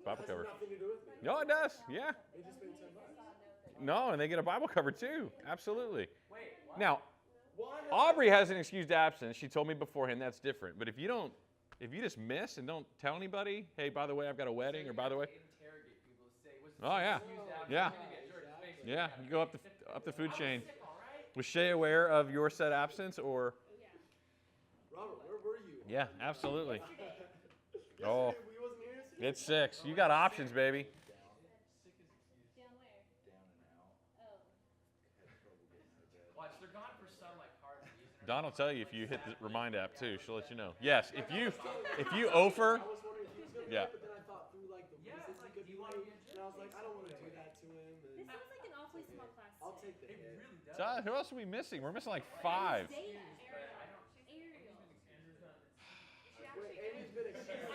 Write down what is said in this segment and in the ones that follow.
Bible cover. Nothing to do with me. No, it does. Yeah. They just paid $10. No, and they get a Bible cover too. Absolutely. Wait, what? Now, Aubrey has an excused absence. She told me beforehand that's different. But if you just miss and don't tell anybody, hey, by the way, I've got a wedding, or by the way. Interrogate people to say, what's Oh yeah, yeah, yeah. You go up the food chain. Was Shay aware of your said absence, or? Robert, where were you? Yeah, absolutely. Yesterday, Oh, we wasn't here yesterday? it's 6. You got options, baby. Down where? Oh. Watch, they're gone for some like hard reason. Don will tell you if you hit the remind app too. She'll let you know. Yes, if you offer, I was wondering if he was going to Yeah. but then I thought through like the Yeah, reasons it's he like, could do be you want to late, be a and I was like, I don't want to do that to him. This And sounds like an awfully small class. I'll today. take the It hit. really does. Who else are we missing? We're missing like 5. Zeta. But I don't. Ariel. Wait, Amy's been excused.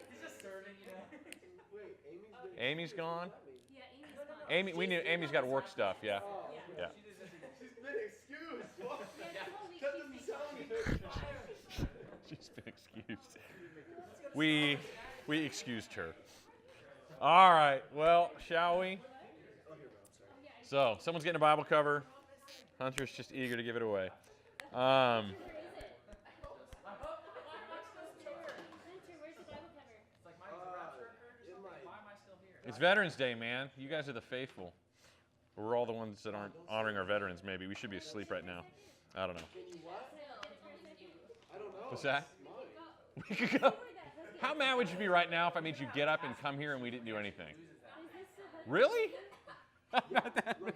He's just serving, you know. Wait, Amy's been Amy's gone. Yeah, Amy's gone. Amy, we knew Amy's got work stuff. Yeah, Oh, yeah. she's been excused. What? Yeah, the whole week That she's doesn't sound good. She's been excused. We excused her. All right. Well, shall we? So, someone's getting a Bible cover. Hunter's just eager to give it away. Where is it? Hunter, where's the Bible cover? It's like mine's a rapture occurred or something. Why am I still here? It's Veterans Day, man. You guys are the faithful. We're all the ones that aren't honoring our veterans. Maybe we should be asleep right now. I don't know. Can you what? I don't know. What's that? It's mine. We could go. How mad would you be right now if I made you get up and come here and we didn't do anything? Really? I'm not that mad.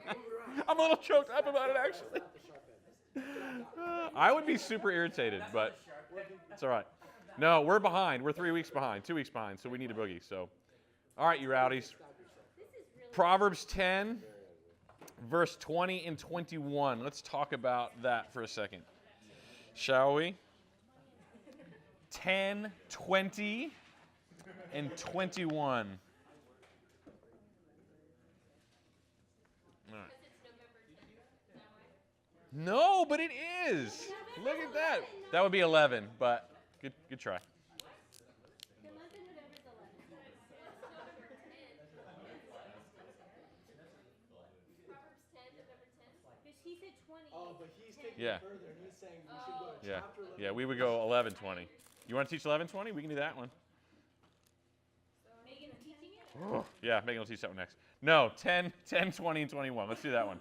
I'm a little choked up about it, actually. I would be super irritated, but it's all right. No, we're behind. We're 3 weeks behind, 2 weeks behind, so we need a boogie. So, all right, you rowdies. Proverbs 10, verse 20 and 21. Let's talk about that for a second, shall we? 10, 20, and 21. All right. No, but it is. Look at that. That would be 11, but good try. The month in November is 11. Proverbs 10, November 10th. Because he said 20. Oh, but he's taking Yeah. it further, and he's saying we should go to Yeah, chapter 11. yeah, we would go 11, 20. You want to teach 11, 20? We can do that one. Megan's teaching it? Yeah, Megan will teach that one next. No, 10, 20, and 21. Let's do that one.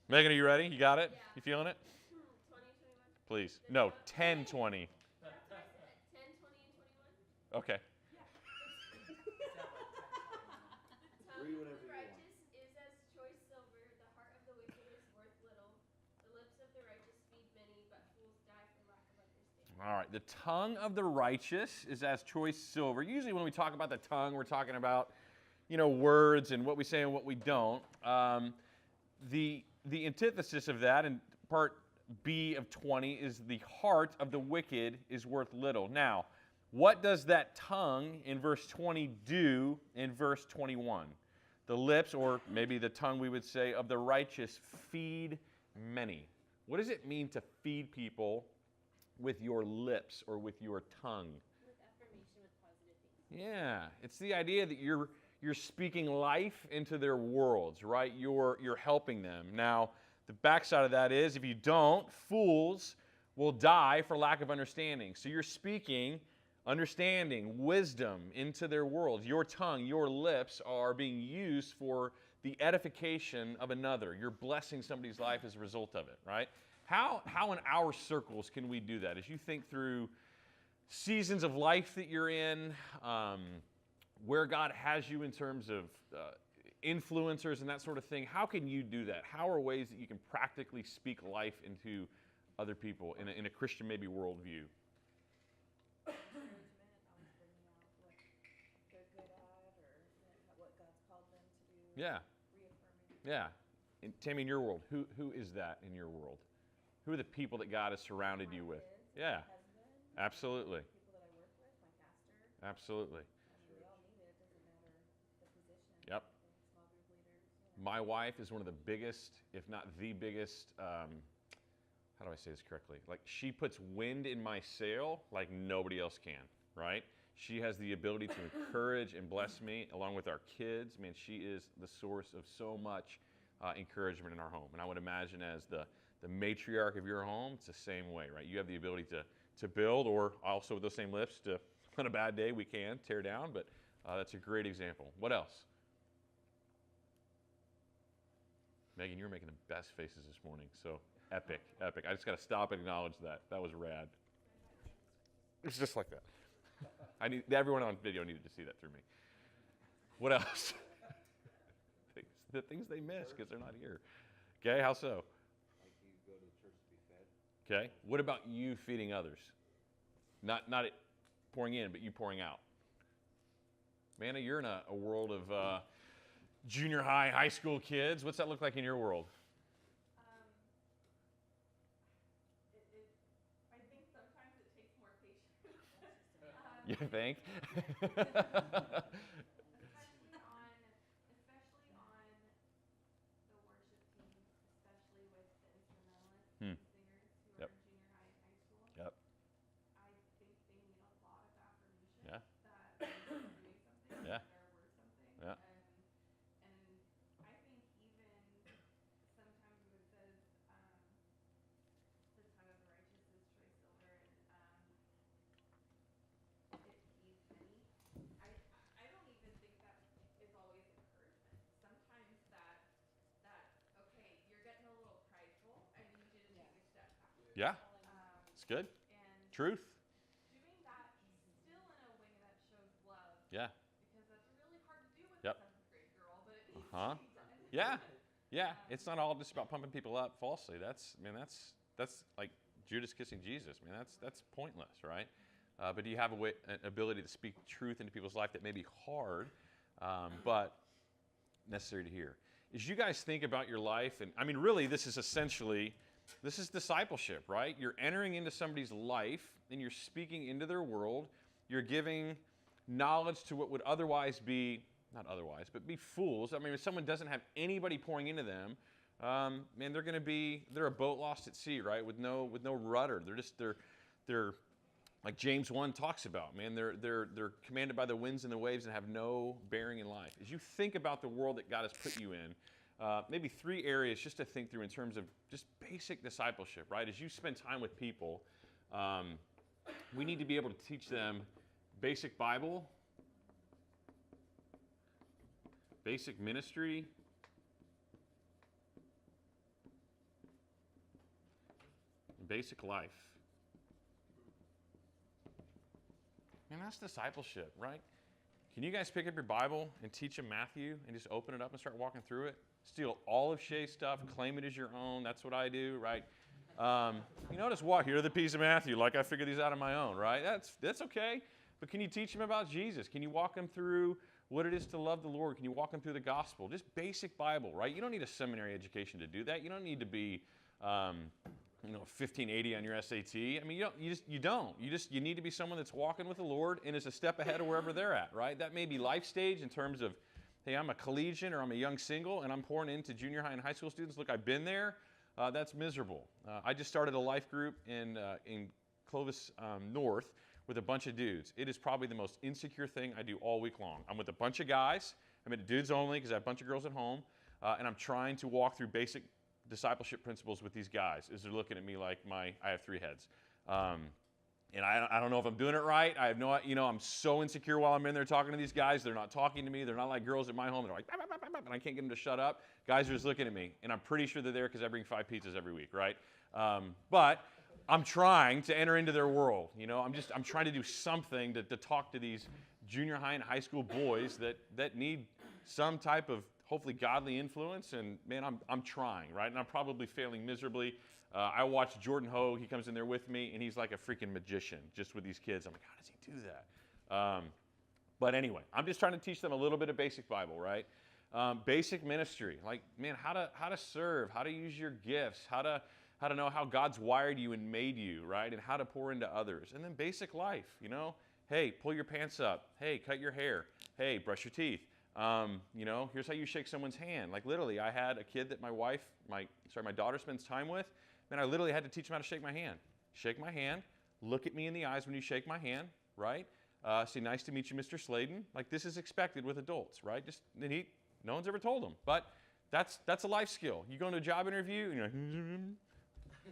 Megan, are you ready? You got it? You feeling it? 20, 21. Please. No, 10, 20. 10, 20, and 21. Okay. The Read tongue whatever of the you want. righteous is as choice silver. The heart of the wicked is worth little. The lips of the righteous feed many, but fools die for lack of understanding. All right. The tongue of the righteous is as choice silver. Usually when we talk about the tongue, we're talking about, words and what we say and what we don't. The antithesis of that, in part B of 20, is the heart of the wicked is worth little. Now, what does that tongue in verse 20 do in verse 21? The lips, or maybe the tongue we would say, of the righteous feed many. What does it mean to feed people with your lips or with your tongue? With affirmation, with positive things. Yeah, it's the idea that you're speaking life into their worlds, right? You're helping them. Now, the backside of that is if you don't, fools will die for lack of understanding. So you're speaking understanding, wisdom into their world. Your tongue, your lips are being used for the edification of another. You're blessing somebody's life as a result of it, right? How in our circles can we do that? As you think through seasons of life that you're in, where God has you in terms of influencers and that sort of thing, how can you do that? How are ways that you can practically speak life into other people in a Christian maybe worldview? Yeah. Yeah. And Tammy, in your world, who is that in your world? Who are the people that God has surrounded you with? Yeah. Absolutely. Absolutely. Yep. My wife is one of the biggest, if not the biggest, how do I say this correctly? Like, she puts wind in my sail like nobody else can, right? She has the ability to encourage and bless me, along with our kids. Man, she is the source of so much encouragement in our home. And I would imagine as the matriarch of your home, it's the same way, right? You have the ability to build, or also with those same lips, to, on a bad day, we can tear down. But that's a great example. What else? Megan, you're making the best faces this morning. So epic, epic. I just got to stop and acknowledge that. That was rad. It's just like that. Everyone on video needed to see that through me. What else? The things they miss because they're not here. Okay, how so? Like you go to the church to be fed. Okay. What about you feeding others? Not it pouring in, but you pouring out. Manna, you're in a world of junior high, high school kids. What's that look like in your world? I think sometimes it takes more patience. You think? Especially on the worship team, especially with the instrumentalists Hmm. and singers who Yep. are in junior high and high school. Yep. I think they need a lot of affirmation Yeah. that they're doing something, Yeah. that they're worth something. Yeah. And I think even sometimes when it says the tongue of the righteous is choice silver and it feeds many. I don't even think that is always encouragement. Sometimes that okay, you're getting a little prideful. I need you to take a step back. Yeah. It's good. And Truth. doing that still in a way that shows love. Yeah. Because that's really hard to do with Yep. a 7th grade girl, but it needs Huh? to be done. Yeah. Yeah. It's not all just about pumping people up falsely. That's like Judas kissing Jesus. Man, that's pointless, right? But do you have an ability to speak truth into people's life that may be hard, but necessary to hear? As you guys think about your life, and I mean, really, this is discipleship, right? You're entering into somebody's life and you're speaking into their world. You're giving knowledge to what would otherwise be, not otherwise, but be fools. I mean, if someone doesn't have anybody pouring into them, man, they're a boat lost at sea, right? With no rudder. They're like James 1 talks about, man, they're commanded by the winds and the waves and have no bearing in life. As you think about the world that God has put you in, maybe 3 areas just to think through in terms of just basic discipleship, right? As you spend time with people, we need to be able to teach them basic Bible, basic ministry, and basic life. Man, that's discipleship, right? Can you guys pick up your Bible and teach them Matthew and just open it up and start walking through it? Steal all of Shay's stuff, claim it as your own. That's what I do, right? You know, just walk. Here are the P's of Matthew. Like I figured these out on my own, right? That's okay. But can you teach them about Jesus? Can you walk them through what it is to love the Lord? Can you walk them through the gospel? Just basic Bible, right? You don't need a seminary education to do that. You don't need to be 1580 on your SAT. I mean, you don't. You need to be someone that's walking with the Lord and is a step ahead of wherever they're at, right? That may be life stage in terms of, hey, I'm a collegian or I'm a young single and I'm pouring into junior high and high school students. Look, I've been there. That's miserable. I just started a life group in Clovis North with a bunch of dudes. It is probably the most insecure thing I do all week long. I'm with a bunch of guys. I'm at dudes only because I have a bunch of girls at home, and I'm trying to walk through basic discipleship principles with these guys as they're looking at me like I have 3 heads. And I don't know if I'm doing it right. I have no, I'm so insecure while I'm in there talking to these guys. They're not talking to me. They're not like girls at my home. They're like, "Bap, bap, bap, bap," and I can't get them to shut up. Guys are just looking at me, and I'm pretty sure they're there because I bring 5 pizzas every week, right? But I'm trying to enter into their world. I'm trying to do something to talk to these junior high and high school boys that need some type of hopefully godly influence. And man, I'm trying, right? And I'm probably failing miserably. I watch Jordan Ho. He comes in there with me, and he's like a freaking magician just with these kids. I'm like, how does he do that? But anyway, I'm just trying to teach them a little bit of basic Bible, right? Basic ministry, like, man, how to serve, how to use your gifts, how to know how God's wired you and made you, right? And how to pour into others. And then basic life, hey, pull your pants up. Hey, cut your hair. Hey, brush your teeth. Here's how you shake someone's hand. Like literally, I had a kid that my daughter spends time with. Man, I literally had to teach him how to shake my hand. Shake my hand. Look at me in the eyes when you shake my hand, right? say, nice to meet you, Mr. Sladen. Like, this is expected with adults, right? No one's ever told them. But that's a life skill. You go into a job interview, and you're like,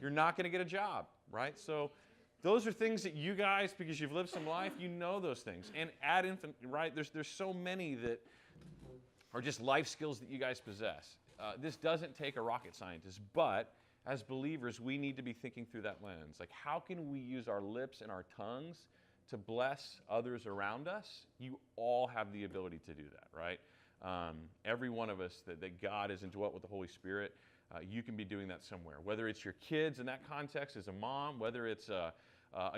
you're not going to get a job, right? So those are things that you guys, because you've lived some life, you know those things. And ad infinitum, right? There's so many that are just life skills that you guys possess. This doesn't take a rocket scientist, but as believers, we need to be thinking through that lens. Like, how can we use our lips and our tongues to bless others around us? You all have the ability to do that, right? Every one of us that God has indwelt with the Holy Spirit, you can be doing that somewhere. Whether it's your kids in that context as a mom, whether it's a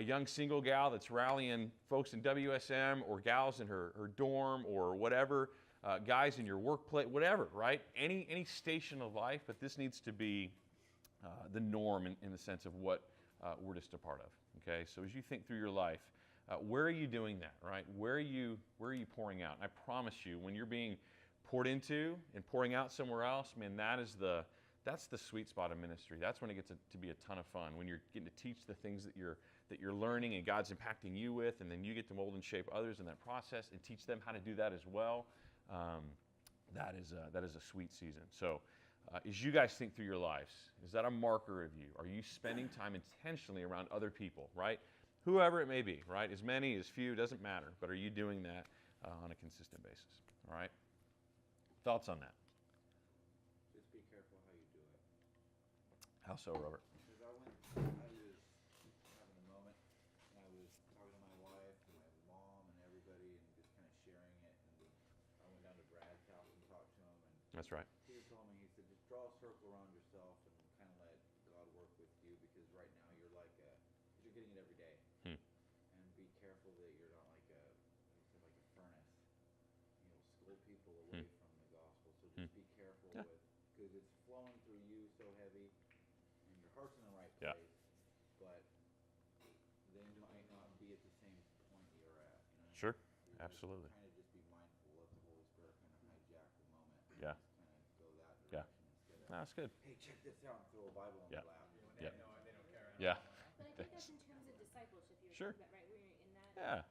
young single gal that's rallying folks in WSM, or gals in her dorm, or whatever, guys in your workplace, whatever, right? Any station of life, but this needs to be the norm in the sense of what we're just a part of, okay? So as you think through your life, where are you doing that, right? Where are you pouring out? And I promise you, when you're being poured into and pouring out somewhere else, man, that's the sweet spot of ministry. That's when it gets to be a ton of fun. When you're getting to teach the things that you're learning and God's impacting you with, and then you get to mold and shape others in that process and teach them how to do that as well. That is a sweet season. So as you guys think through your lives, is that a marker of you? Are you spending time intentionally around other people, right? Whoever it may be, right? As many, as few, doesn't matter. But are you doing that on a consistent basis? All right? Thoughts on that? Just be careful how you do it. How so, Robert? Because I was having a moment, and I was talking to my wife and my mom and everybody, and just kind of sharing it. And I went down to Brad's house and talked to him, and That's right. he told me, he said, just draw a circle around yourself and kind of let God work with you, because right now you're you're getting it every day. And be careful that you're not like a furnace. Scold people away from the gospel. So just be careful with, because it's flowing through you so heavy, and your heart's in the right Yeah. place, but they might not be at the same point you're at. Sure. So Absolutely. Kind of just be mindful, let the Holy Spirit kind of hijack the moment. And Yeah. just kind of go that Yeah. direction instead of, No, that's good. hey, check this out, and throw a Bible on Yeah. the lap. Yeah. They don't care. Yeah. But I think that's in terms of discipleship you're Sure. talking about, right? Where you're in that Yeah.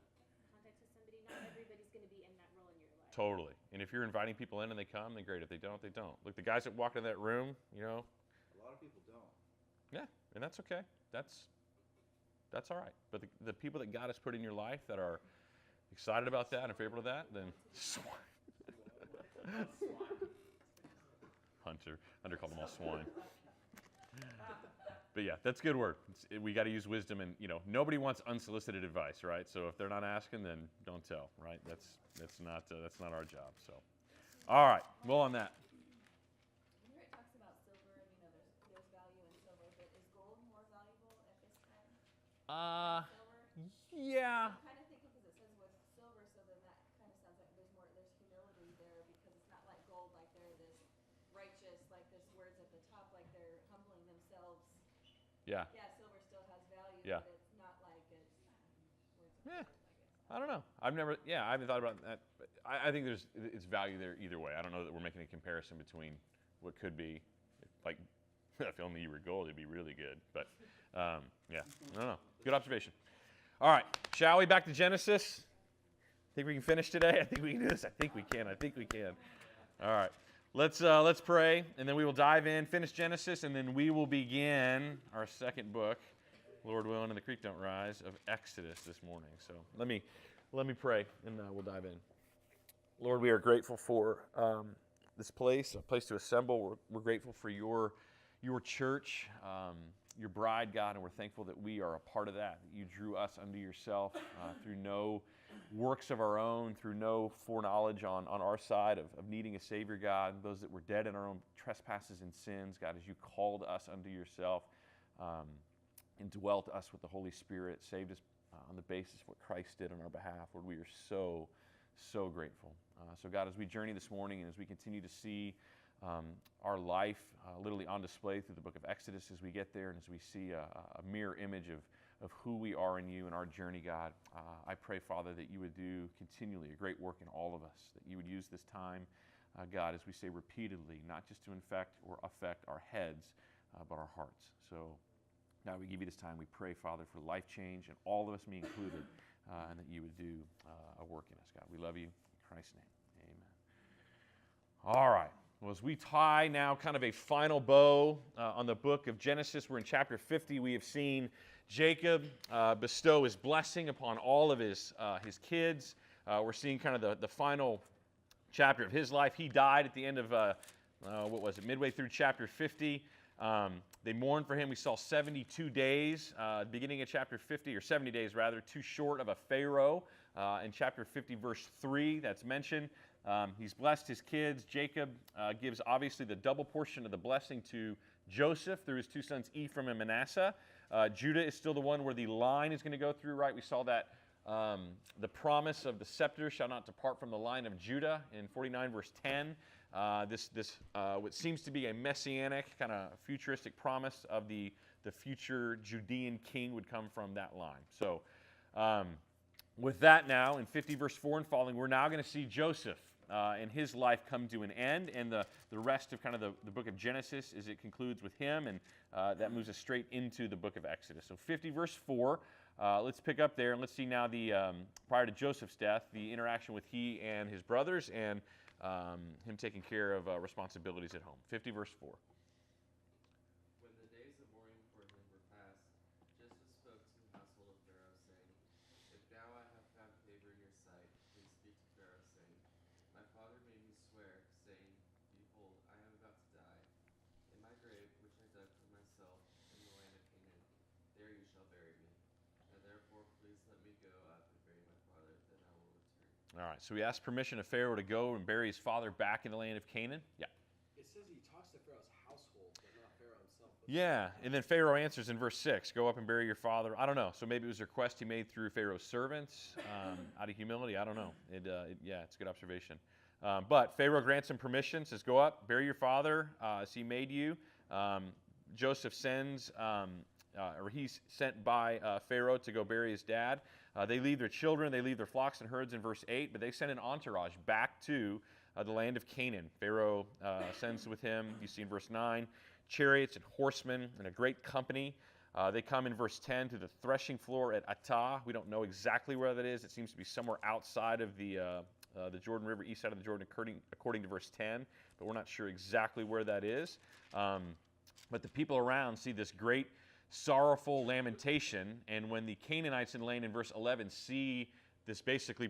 context with somebody, not everybody's going to be in that role in your life. Totally. And if you're inviting people in and they come, then great. If they don't, they don't. Look, the guys that walked in that room, A lot of people don't. yeah, and that's okay. That's all right. But the people that God has put in your life that are excited about that and favorable to that, then Hunter called them all swine. But yeah, that's a good word. We got to use wisdom, and nobody wants unsolicited advice, right? So if they're not asking, then don't tell, right? That's not our job. So, all right, well on that. Here it talks about silver, and there's value in silver, but is gold more valuable at this time? Silver? Yeah. I'm kind of thinking, because it says with silver, so then that kind of sounds like there's humility there, because it's not like gold, like they're this righteous, like this words at the top, like they're humbling themselves. Yeah. Yeah, silver still has value, Yeah. but it's not like it's words of Yeah. words, I guess. I don't know. I haven't thought about that. But I think it's value there either way. I don't know that we're making a comparison between what could be, like, if only you were gold, it'd be really good. But yeah, I don't know. Good observation. All right, shall we back to Genesis? Think we can finish today? I think we can do this. I think we can. All right. Let's pray, and then we will dive in, finish Genesis, and then we will begin our second book, Lord willing, and the creek don't rise, of Exodus this morning. So let me pray, and we'll dive in. Lord, we are grateful for this place, a place to assemble. We're grateful for your church, your bride, God, and we're thankful that we are a part of that you drew us unto yourself through no works of our own, through no foreknowledge on our side of needing a Savior, God, those that were dead in our own trespasses and sins, God, as you called us unto yourself, and dwelt us with the Holy Spirit, saved us on the basis of what Christ did on our behalf. Lord, we are so, so grateful. So God, as we journey this morning and as we continue to see our life literally on display through the book of Exodus as we get there, and as we see a mirror image of who we are in you and our journey, God, I pray, Father, that you would do continually a great work in all of us, that you would use this time, God, as we say repeatedly, not just to infect or affect our heads, but our hearts. So, God, we give you this time. We pray, Father, for life change, and all of us, me included, and that you would do a work in us, God. We love you. In Christ's name, amen. All right. Well, as we tie now kind of a final bow on the book of Genesis, we're in chapter 50. We have seen Jacob bestow his blessing upon all of his kids. We're seeing kind of the final chapter of his life. He died at the end of, midway through chapter 50. They mourned for him. We saw 72 days, beginning of chapter 50, or 70 days rather, too short of a Pharaoh. In chapter 50, verse 3, that's mentioned. He's blessed his kids. Jacob gives obviously the double portion of the blessing to Joseph through his two sons Ephraim and Manasseh. Judah is still the one where the line is going to go through, right? We saw that the promise of the scepter shall not depart from the line of Judah in 49 verse 10. What seems to be a messianic, kind of futuristic promise of the future Judean king would come from that line. So with that now, in 50 verse 4 and following, we're now going to see Joseph and his life come to an end, and the rest of kind of the book of Genesis as it concludes with him, and that moves us straight into the book of Exodus. So 50 verse 4, let's pick up there, and let's see now prior to Joseph's death, the interaction with he and his brothers, and him taking care of responsibilities at home. 50 verse 4. When the days of mourning for him were past, Joseph spoke to the household of Pharaoh, saying, If now I have found favor in your sight, please speak to Pharaoh, saying, My father made me swear, saying, Behold, I am about to die. In my grave, which I dug for myself in the land of Canaan, there you shall bury me. Now therefore, please let me go up and bury my father, then I will return. All right, so we asked permission of Pharaoh to go and bury his father back in the land of Canaan. Yeah. It says he talks to Pharaoh's household, but not Pharaoh himself. Yeah, and then Pharaoh answers in verse 6, go up and bury your father. I don't know. So maybe it was a request he made through Pharaoh's servants out of humility. I don't know. Yeah, it's a good observation. But Pharaoh grants him permission, says, go up, bury your father as he made you. Joseph sends, or he's sent by Pharaoh to go bury his dad. They leave their children, they leave their flocks and herds in verse 8, but they send an entourage back to the land of Canaan. Pharaoh sends with him, you see in verse 9, chariots and horsemen and a great company. They come in verse 10 to the threshing floor at Attah. We don't know exactly where that is. It seems to be somewhere outside of the Jordan River, east side of the Jordan, according to verse 10, but we're not sure exactly where that is. But the people around see this great sorrowful lamentation, and when the Canaanites in the land in verse 11 see this basically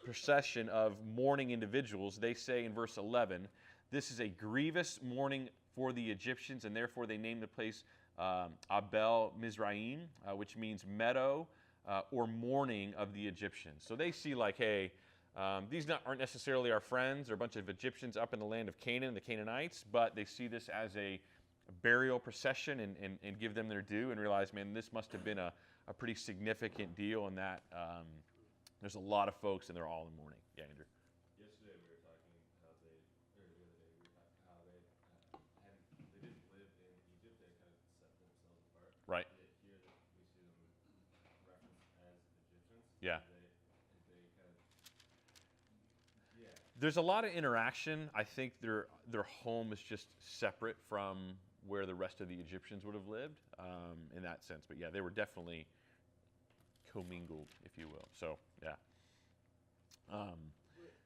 procession of mourning individuals, they say in verse 11, this is a grievous mourning for the Egyptians, and therefore they name the place Abel Mizraim, which means meadow or mourning of the Egyptians. So they see like, hey, these aren't necessarily our friends. They're a bunch of Egyptians up in the land of Canaan, the Canaanites, but they see this as a burial procession and give them their due and realize, man, this must have been a pretty significant deal, and that there's a lot of folks and they're all in mourning. Yeah, Andrew. Yesterday we were talking how the other day we were talking how they didn't live in Egypt. They kind of set themselves apart. Right. Yet here we see them referenced as Egyptians. Yeah. They kind of, yeah. There's a lot of interaction. I think their home is just separate from where the rest of the Egyptians would have lived in that sense. But yeah, they were definitely commingled, if you will. So yeah. Wait a minute.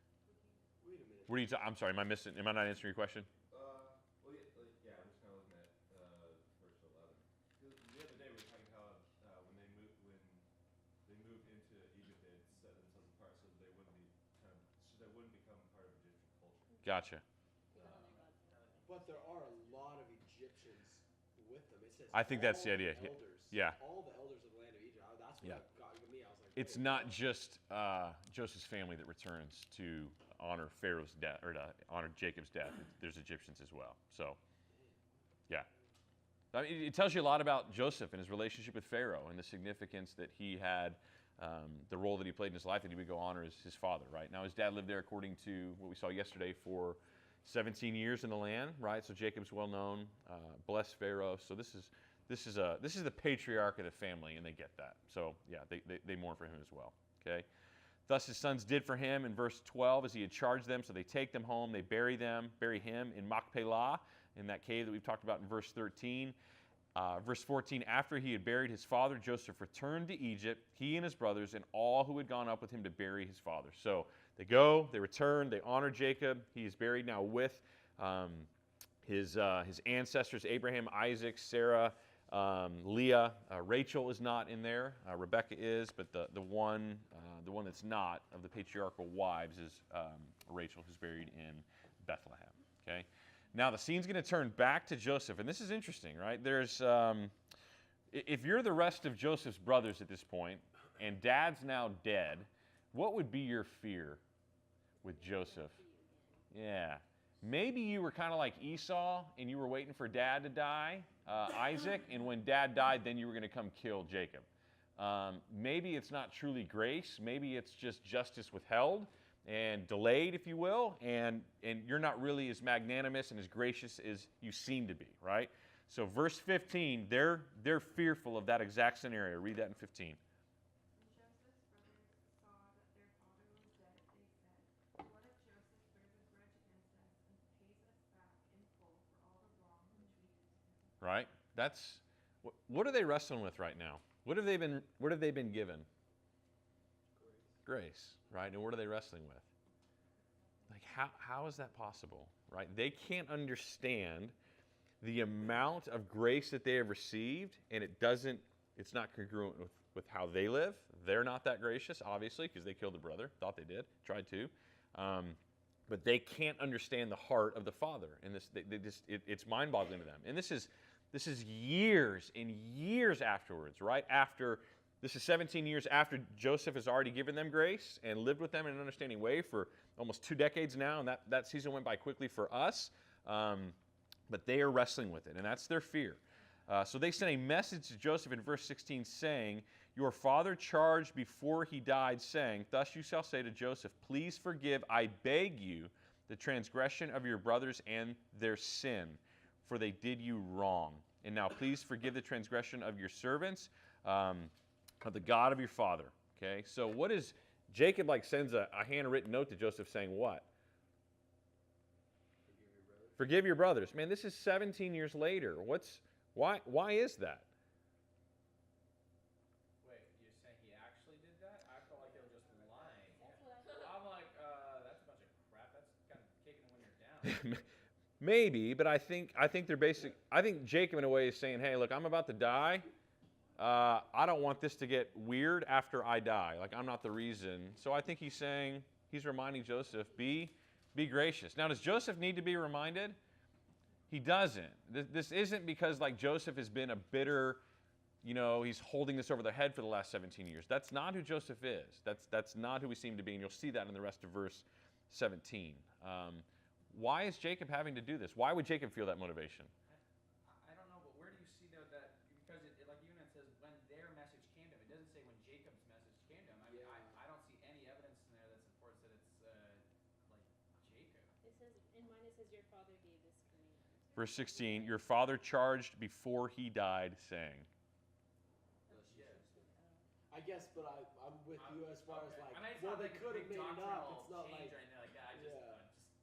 What are you? I'm sorry. Am I missing? Am I not answering your question? Well, yeah, I'm just kind of looking at verse 11. The other day we were talking how when they moved into Egypt, they had set themselves apart so that they wouldn't become part of Egyptian culture. Gotcha. But there are a lot of Egyptians with them. It says I think that's the all idea. Elders, Yeah. All the elders of the land of Egypt. That's what Yeah. got me. I was like, It's wait, not just Joseph's family that returns to honor Pharaoh's death or to honor Jacob's death. There's Egyptians as well. So, yeah. I mean, it tells you a lot about Joseph and his relationship with Pharaoh and the significance that he had, the role that he played in his life, that he would go honor his father, right? Now, his dad lived there, according to what we saw yesterday, for 17 years in the land, right? So Jacob's well known, blessed Pharaoh. So this is the patriarch of the family, and they get that. So yeah, they mourn for him as well. Okay. Thus his sons did for him in verse 12 as he had charged them. So they take them home, they bury him in Machpelah, in that cave that we've talked about in verse 13. Verse 14, after he had buried his father, Joseph returned to Egypt, he and his brothers, and all who had gone up with him to bury his father. So they go, they return, they honor Jacob. He is buried now with his ancestors, Abraham, Isaac, Sarah, Leah. Rachel is not in there. Rebecca is, but the one that's not of the patriarchal wives is Rachel, who's buried in Bethlehem. Okay. Now the scene's going to turn back to Joseph, and this is interesting, right? There's, if you're the rest of Joseph's brothers at this point, and Dad's now dead, what would be your fear with Joseph? Yeah, maybe you were kind of like Esau, and you were waiting for Dad to die, Isaac, and when Dad died, then you were going to come kill Jacob. Maybe it's not truly grace. Maybe it's just justice withheld and delayed, if you will, and you're not really as magnanimous and as gracious as you seem to be, right? So verse 15, they're fearful of that exact scenario. Read that in 15. When Joseph's brothers saw that their father was dead, they said, "What if Joseph bears a grudge against us and pays us back in full for all the wrong which we did to him?" Right? That's what are they wrestling with right now? What have they been given? Grace, right? And what are they wrestling with? Like, how is that possible, right? They can't understand the amount of grace that they have received, and it's not congruent with how they live. They're not that gracious, obviously, because they killed a brother. Thought they did, tried to. But they can't understand the heart of the Father, and it's mind-boggling to them. And this is years and years afterwards, right? This is 17 years after Joseph has already given them grace and lived with them in an understanding way for almost 2 decades now, and that season went by quickly for us. But they are wrestling with it, and that's their fear. So they sent a message to Joseph in verse 16 saying, "Your father charged before he died, saying, 'Thus you shall say to Joseph, please forgive, I beg you, the transgression of your brothers and their sin, for they did you wrong. And now please forgive the transgression of your servants, of the God of your father.'" Okay, so what is Jacob sends a handwritten note to Joseph saying what? Forgive your brothers. Man, this is 17 years later. Why is that? Wait, you're saying he actually did that? I felt like they were just lying. That's what I thought. I'm like, that's a bunch of crap. That's kind of kicking it when you're down. Maybe, but I think Jacob in a way is saying, "Hey, look, I'm about to die. I don't want this to get weird after I die. Like, I'm not the reason." So I think he's reminding Joseph, be gracious. Now, does Joseph need to be reminded? He doesn't. This isn't because Joseph has been a bitter, he's holding this over their head for the last 17 years. That's not who Joseph is. That's not who we seem to be, and you'll see that in the rest of verse 17. Why is Jacob having to do this? Why would Jacob feel that motivation? I don't know, but where do you see though that, because like Yunan says, when their message came to him, it doesn't say when Jacob's message came to him. I don't see any evidence in there that supports that it's Jacob. It says, in mine it says, your father gave this command. Verse 16, your father charged before he died, saying. I guess, but I'm with you as far as I mean, it's well, not they like a could have big made it up. doctrinal It's not change like or anything like that.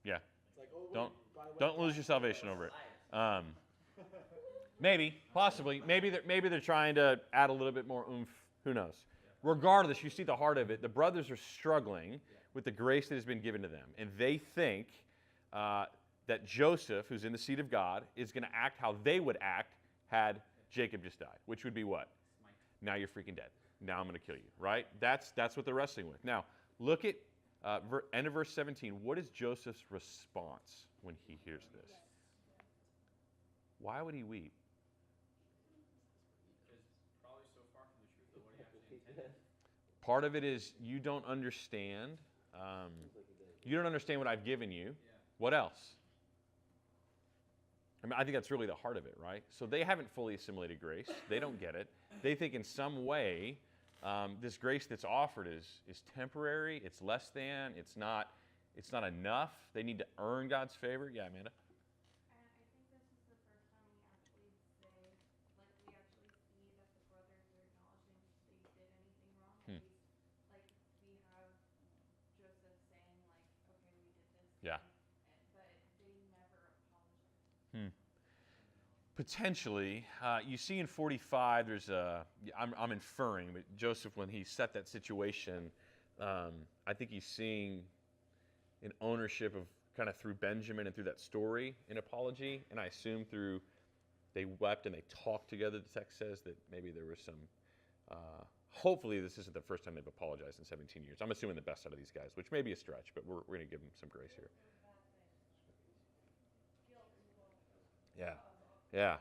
Yeah. it's like, oh, wait, by the way, Don't lose your salvation over it. Maybe, possibly. Maybe they're trying to add a little bit more oomph. Who knows? Regardless, you see the heart of it. The brothers are struggling with the grace that has been given to them. And they think that Joseph, who's in the seat of God, is going to act how they would act had Jacob just died, which would be what? Now you're freaking dead. Now I'm going to kill you, right? That's what they're wrestling with. Now, look at end of verse 17. What is Joseph's response when he hears this? Why would he weep? Because probably so far from the truth of what he actually intended. Part of it is you don't understand. You don't understand what I've given you. What else? I mean, I think that's really the heart of it, right? So they haven't fully assimilated grace. They don't get it. They think in some way this grace that's offered is temporary. It's less than. It's not enough. They need to earn God's favor. Yeah, Amanda. And I think this is the first time we actually say, we actually see that the brothers are acknowledging they did anything wrong. At least, we have Joseph saying, okay, we did this. Yeah. But they never apologize. Potentially. You see in 45, there's I'm inferring, but Joseph, when he set that situation, I think he's seeing an ownership of kind of through Benjamin and through that story in Apology, and I assume through they wept and they talked together, the text says, that maybe there was some, hopefully this isn't the first time they've apologized in 17 years. I'm assuming the best out of these guys, which may be a stretch, but we're going to give them some grace here. Yeah. Yeah.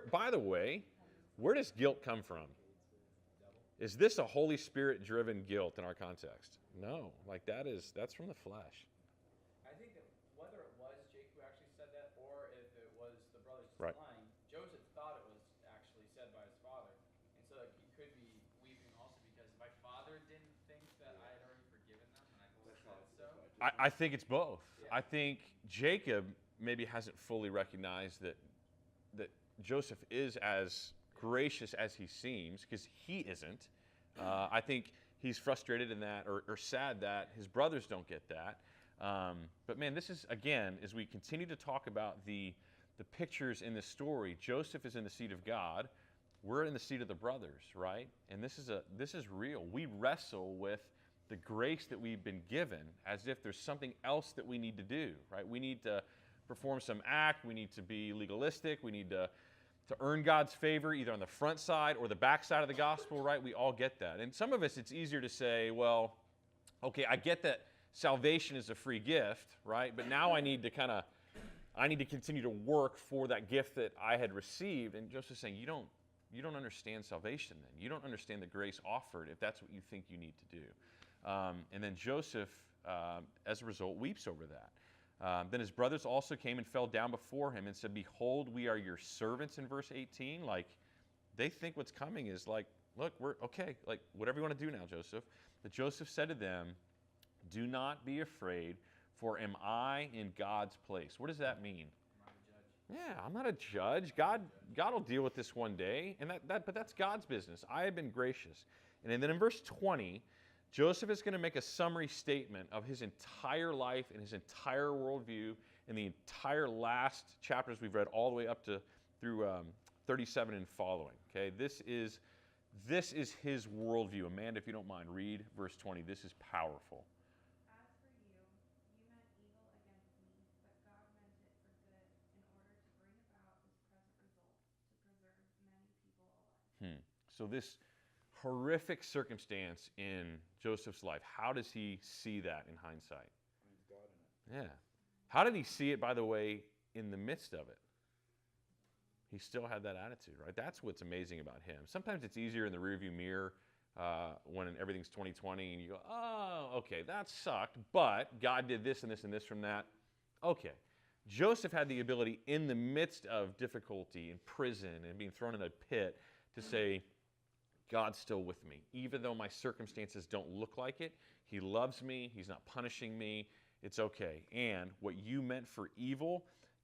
By the way, where does guilt come from? Is this a Holy Spirit-driven guilt in our context? No. That's from the flesh. I think that whether it was Jake who actually said that, or if it was the brothers just Right. lying, Joseph thought it was actually said by his father, and so he could be weeping also because my father didn't think that I had already forgiven them, and I said so. I think it's both. Yeah. I think Jacob maybe hasn't fully recognized that Joseph is as gracious as he seems, because he isn't. I think he's frustrated in that, or sad that his brothers don't get that. But man, this is, again, as we continue to talk about the pictures in this story, Joseph is in the seat of God. We're in the seat of the brothers, right? And this is real. We wrestle with the grace that we've been given as if there's something else that we need to do, right? We need to perform some act. We need to be legalistic. We need to earn God's favor either on the front side or the back side of the gospel, right? We all get that. And some of us, it's easier to say, well, okay, I get that salvation is a free gift, right? But now I need to continue to work for that gift that I had received. And Joseph's saying, you don't understand salvation then. You don't understand the grace offered if that's what you think you need to do. And then Joseph, as a result, weeps over that. Then his brothers also came and fell down before him and said, behold, we are your servants, in verse 18. Like, they think what's coming is like, look, we're okay. Like, whatever you want to do now, Joseph. But Joseph said to them, do not be afraid, for am I in God's place? What does that mean? Yeah, I'm not a judge. God will deal with this one day, and but that's God's business. I have been gracious. And then in verse 20, Joseph is going to make a summary statement of his entire life and his entire worldview in the entire last chapters we've read all the way up to through 37 and following. Okay, this is his worldview. Amanda, if you don't mind, read verse 20. This is powerful. As for you, you meant evil against me, but God meant it for good, in order to bring about this present result, to preserve many people alive. So this horrific circumstance in Joseph's life, how does he see that in hindsight? Finds God in it. Yeah. How did he see it, by the way, in the midst of it? He still had that attitude, right? That's what's amazing about him. Sometimes it's easier in the rearview mirror when everything's 2020 and you go, oh, okay, that sucked, but God did this and this and this from that. Okay. Joseph had the ability in the midst of difficulty in prison and being thrown in a pit to say, God's still with me. Even though my circumstances don't look like it, he loves me, he's not punishing me, it's okay. And what you meant for evil,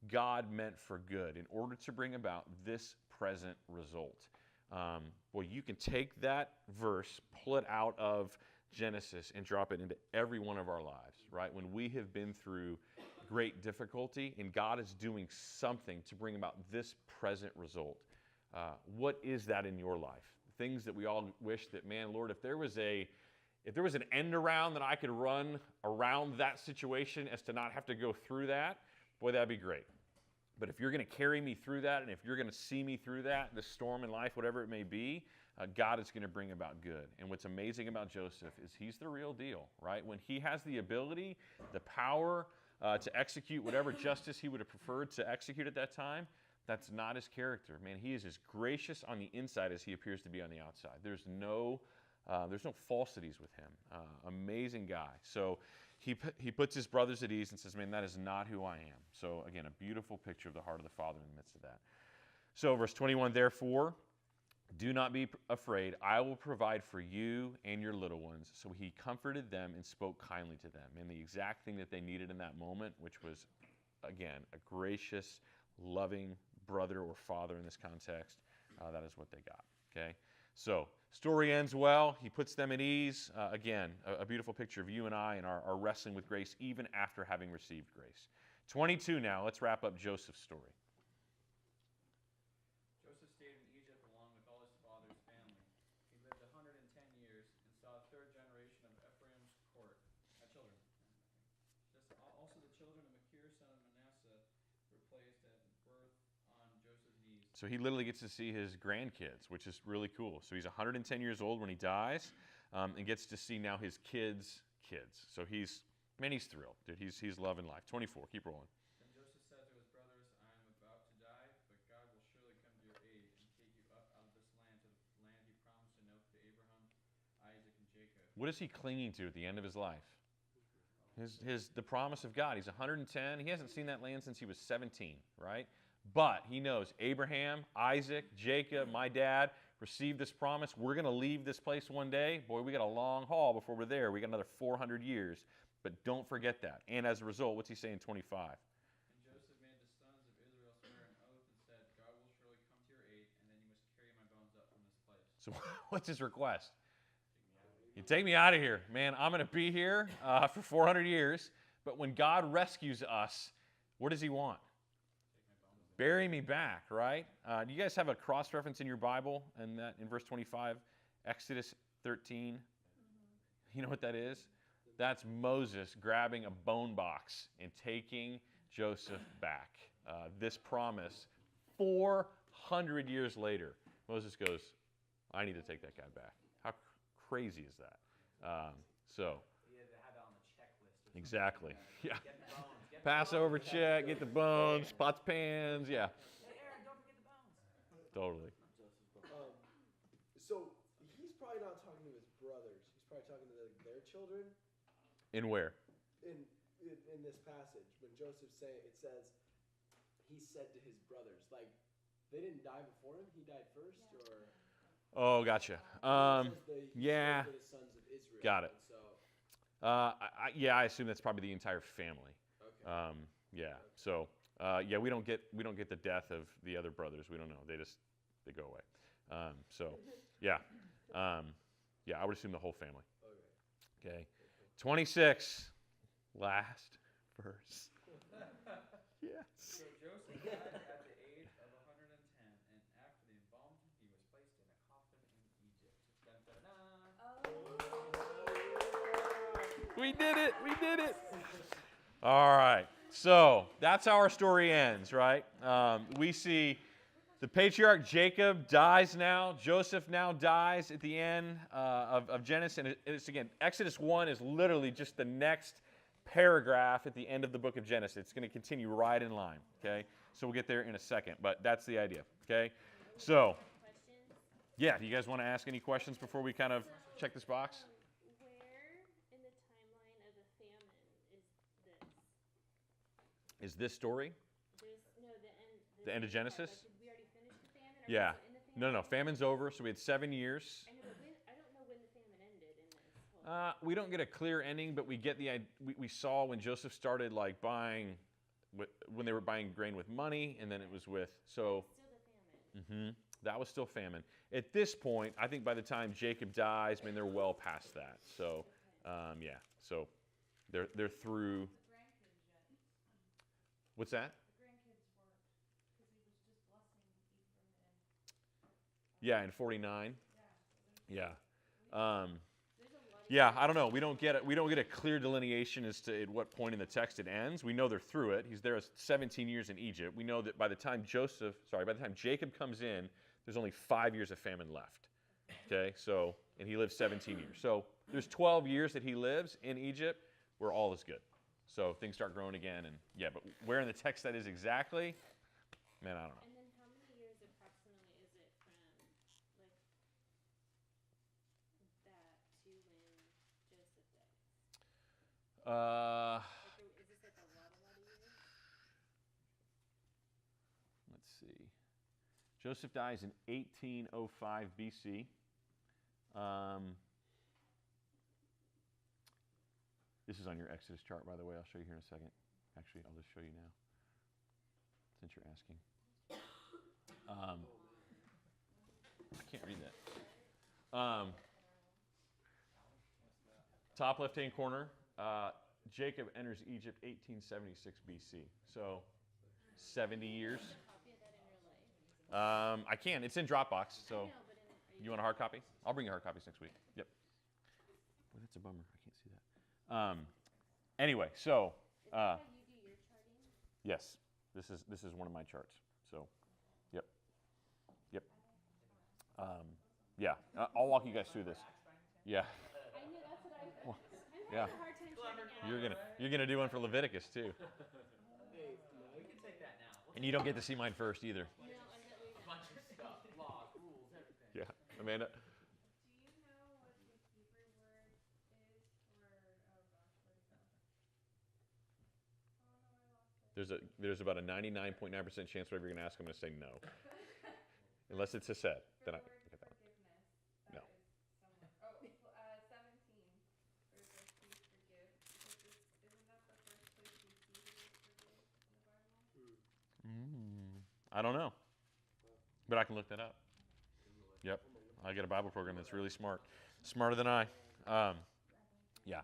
God meant for good in order to bring about this present result. Well, you can take that verse, pull it out of Genesis, and drop it into every one of our lives, right? When we have been through great difficulty and God is doing something to bring about this present result. What is that in your life? Things that we all wish that, man, Lord, if there was an end around that I could run around that situation as to not have to go through that, boy, that'd be great. But if you're going to carry me through that, and if you're going to see me through that, the storm in life, whatever it may be, God is going to bring about good. And what's amazing about Joseph is he's the real deal, right? When he has the ability, the power to execute whatever justice he would have preferred to execute at that time, that's not his character. Man, he is as gracious on the inside as he appears to be on the outside. There's no falsities with him. Amazing guy. So he puts his brothers at ease and says, man, that is not who I am. So again, a beautiful picture of the heart of the Father in the midst of that. So verse 21, therefore, do not be afraid. I will provide for you and your little ones. So he comforted them and spoke kindly to them. And the exact thing that they needed in that moment, which was, again, a gracious, loving brother or father in this context, that is what they got. Okay? So, story ends well. He puts them at ease. Again, a beautiful picture of you and I and our wrestling with grace even after having received grace. 22 now. Let's wrap up Joseph's story. placed at birth on Joseph's knees. So he literally gets to see his grandkids, which is really cool. So he's 110 years old when he dies, and gets to see now his kids' kids. So he's thrilled, dude. He's loving life. 24. Keep rolling. Then Joseph said to his brothers, I am about to die, but God will surely come to your aid and take you up out of this land to the land he promised an oath to Abraham, Isaac, and Jacob. What is he clinging to at the end of his life? The promise of God. He's 110. He hasn't seen that land since he was 17, right? But he knows Abraham, Isaac, Jacob, my dad received this promise. We're going to leave this place one day. Boy, we got a long haul before we're there. We got another 400 years. But don't forget that. And as a result, what's he saying in 25? And Joseph made the sons of Israel swear an oath and said, God will surely come to your aid, and then you must carry my bones up from this place. So what's his request? You take me out of here. Man, I'm going to be here for 400 years. But when God rescues us, what does he want? Bury me back, right? Do you guys have a cross-reference in your Bible and that in verse 25? Exodus 13. You know what that is? That's Moses grabbing a bone box and taking Joseph back. This promise, 400 years later, Moses goes, I need to take that guy back. How crazy is that? So, He had to have that on the checklist. exactly. Yeah. Get the bones. Get Passover check, get the bones, pots, pans, yeah. Hey, Aaron, don't forget the bones. Totally. So he's probably not talking to his brothers. He's probably talking to their children. In where? In this passage, when Joseph it says he said to his brothers, like they didn't die before him. He died first, or Oh, gotcha. it says he yeah. spoke to the sons of Israel. Got it. And so I assume that's probably the entire family. okay. Yeah. So, yeah, we don't get the death of the other brothers. We don't know. They go away. So, yeah. Yeah, I would assume the whole family. Okay. 26, last verse. Yes. So Joseph died at the age of 110, and after they embalmed him, he was placed in a coffin in Egypt. Dun, dun, dun. We did it. We did it. All right. So that's how our story ends, right? We see the patriarch Jacob dies now. Joseph now dies at the end of Genesis. And it's, again, Exodus 1 is literally just the next paragraph at the end of the book of Genesis. It's going to continue right in line, okay? So we'll get there in a second, but that's the idea, okay? So, Questions? yeah, do you guys want to ask any questions before we kind of check this box? Where in the timeline of the famine is this? Is this story? There's no the end. The end of beginning part, Genesis? like, did we already finish the famine? Or Yeah. was it in the famine? No, famine's over, so we had 7 years. I know, but I don't know when the famine ended in this whole. We don't get a clear ending, but we get we saw when Joseph started like buying, when they were buying grain with money, and then it was with, so Still the famine. that was still famine. At this point, I think by the time Jacob dies, I mean, they're well past that. So, yeah, so they're through. What's that? Yeah, in 49. Yeah. Yeah, I don't know. We don't get a clear delineation as to at what point in the text it ends. We know they're through it. He's there 17 years in Egypt. We know that by the time Jacob comes in, there's only 5 years of famine left. Okay, so, and he lives 17 years. So there's 12 years that he lives in Egypt where all is good. So things start growing again, and yeah, but where in the text that is exactly, man, I don't know. And then how many years approximately is it from like that to when Joseph died? Like, is this like a lot of years? Let's see. Joseph dies in 1805 BC. This is on your Exodus chart, by the way. I'll show you here in a second. Actually, I'll just show you now, since you're asking. I can't read that. Top left-hand corner. Jacob enters Egypt 1876 BC. So 70 years. Copy of that in your life? I can. It's in Dropbox. So No, but you want a hard copy? I'll bring you hard copies next week. Yep. Well, that's a bummer. I can't see that. Anyway, so is that how you do your charting? yes. This is one of my charts. So, yep. Yeah, I'll walk you guys through this. Yeah. I knew that's what I'm Yeah. having a hard time trying to You're gonna do one for Leviticus too, Hey, We can take that now. and you don't get to see mine first either. No, I'm not leaving. Bunch of stuff, laws, rules, everything. Yeah, Amanda. Do you know what the Hebrew word is for, oh gosh, where'd it go? Oh no, I lost it. There's about a 99.9% chance whatever you're gonna ask, I'm gonna say no, unless it's a set. For Then I the word get that one. forgiveness. No. That is somewhere. Oh, 17. Where it says please forgive. Because isn't that the first place we see the word forgive in the Bible? I don't know, but I can look that up. Yep, I get a Bible program that's really smart, smarter than I. Yeah.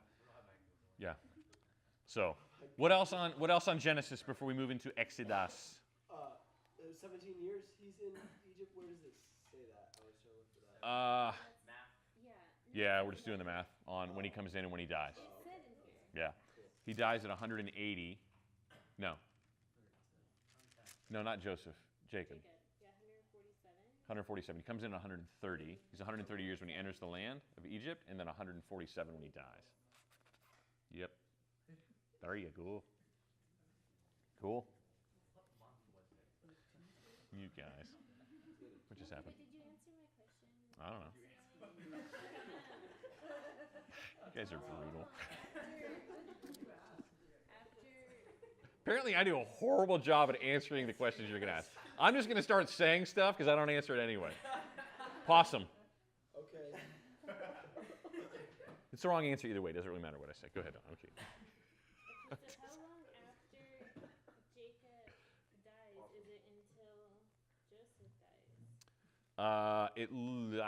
So, what else on Genesis before we move into Exodus? 17 years he's in Egypt. Where does it say that? I was trying to look for that. Math. Yeah, we're just doing the math on when he comes in and when he dies. It said in here. Yeah, he dies at 180. No, not Joseph. Jacob. Jacob. Yeah, 147. 147. He comes in at 130. He's 130 years when he enters the land of Egypt, and then 147 when he dies. Yep. There you go. Cool. You guys. What just happened? Did you answer my question? I don't know. You guys are brutal. Apparently, I do a horrible job at answering the questions you're going to ask. I'm just going to start saying stuff because I don't answer it anyway. Possum. Okay. It's the wrong answer either way. It doesn't really matter what I say. Go ahead. Okay. Okay, so how long after Jacob dies is it until Joseph dies? I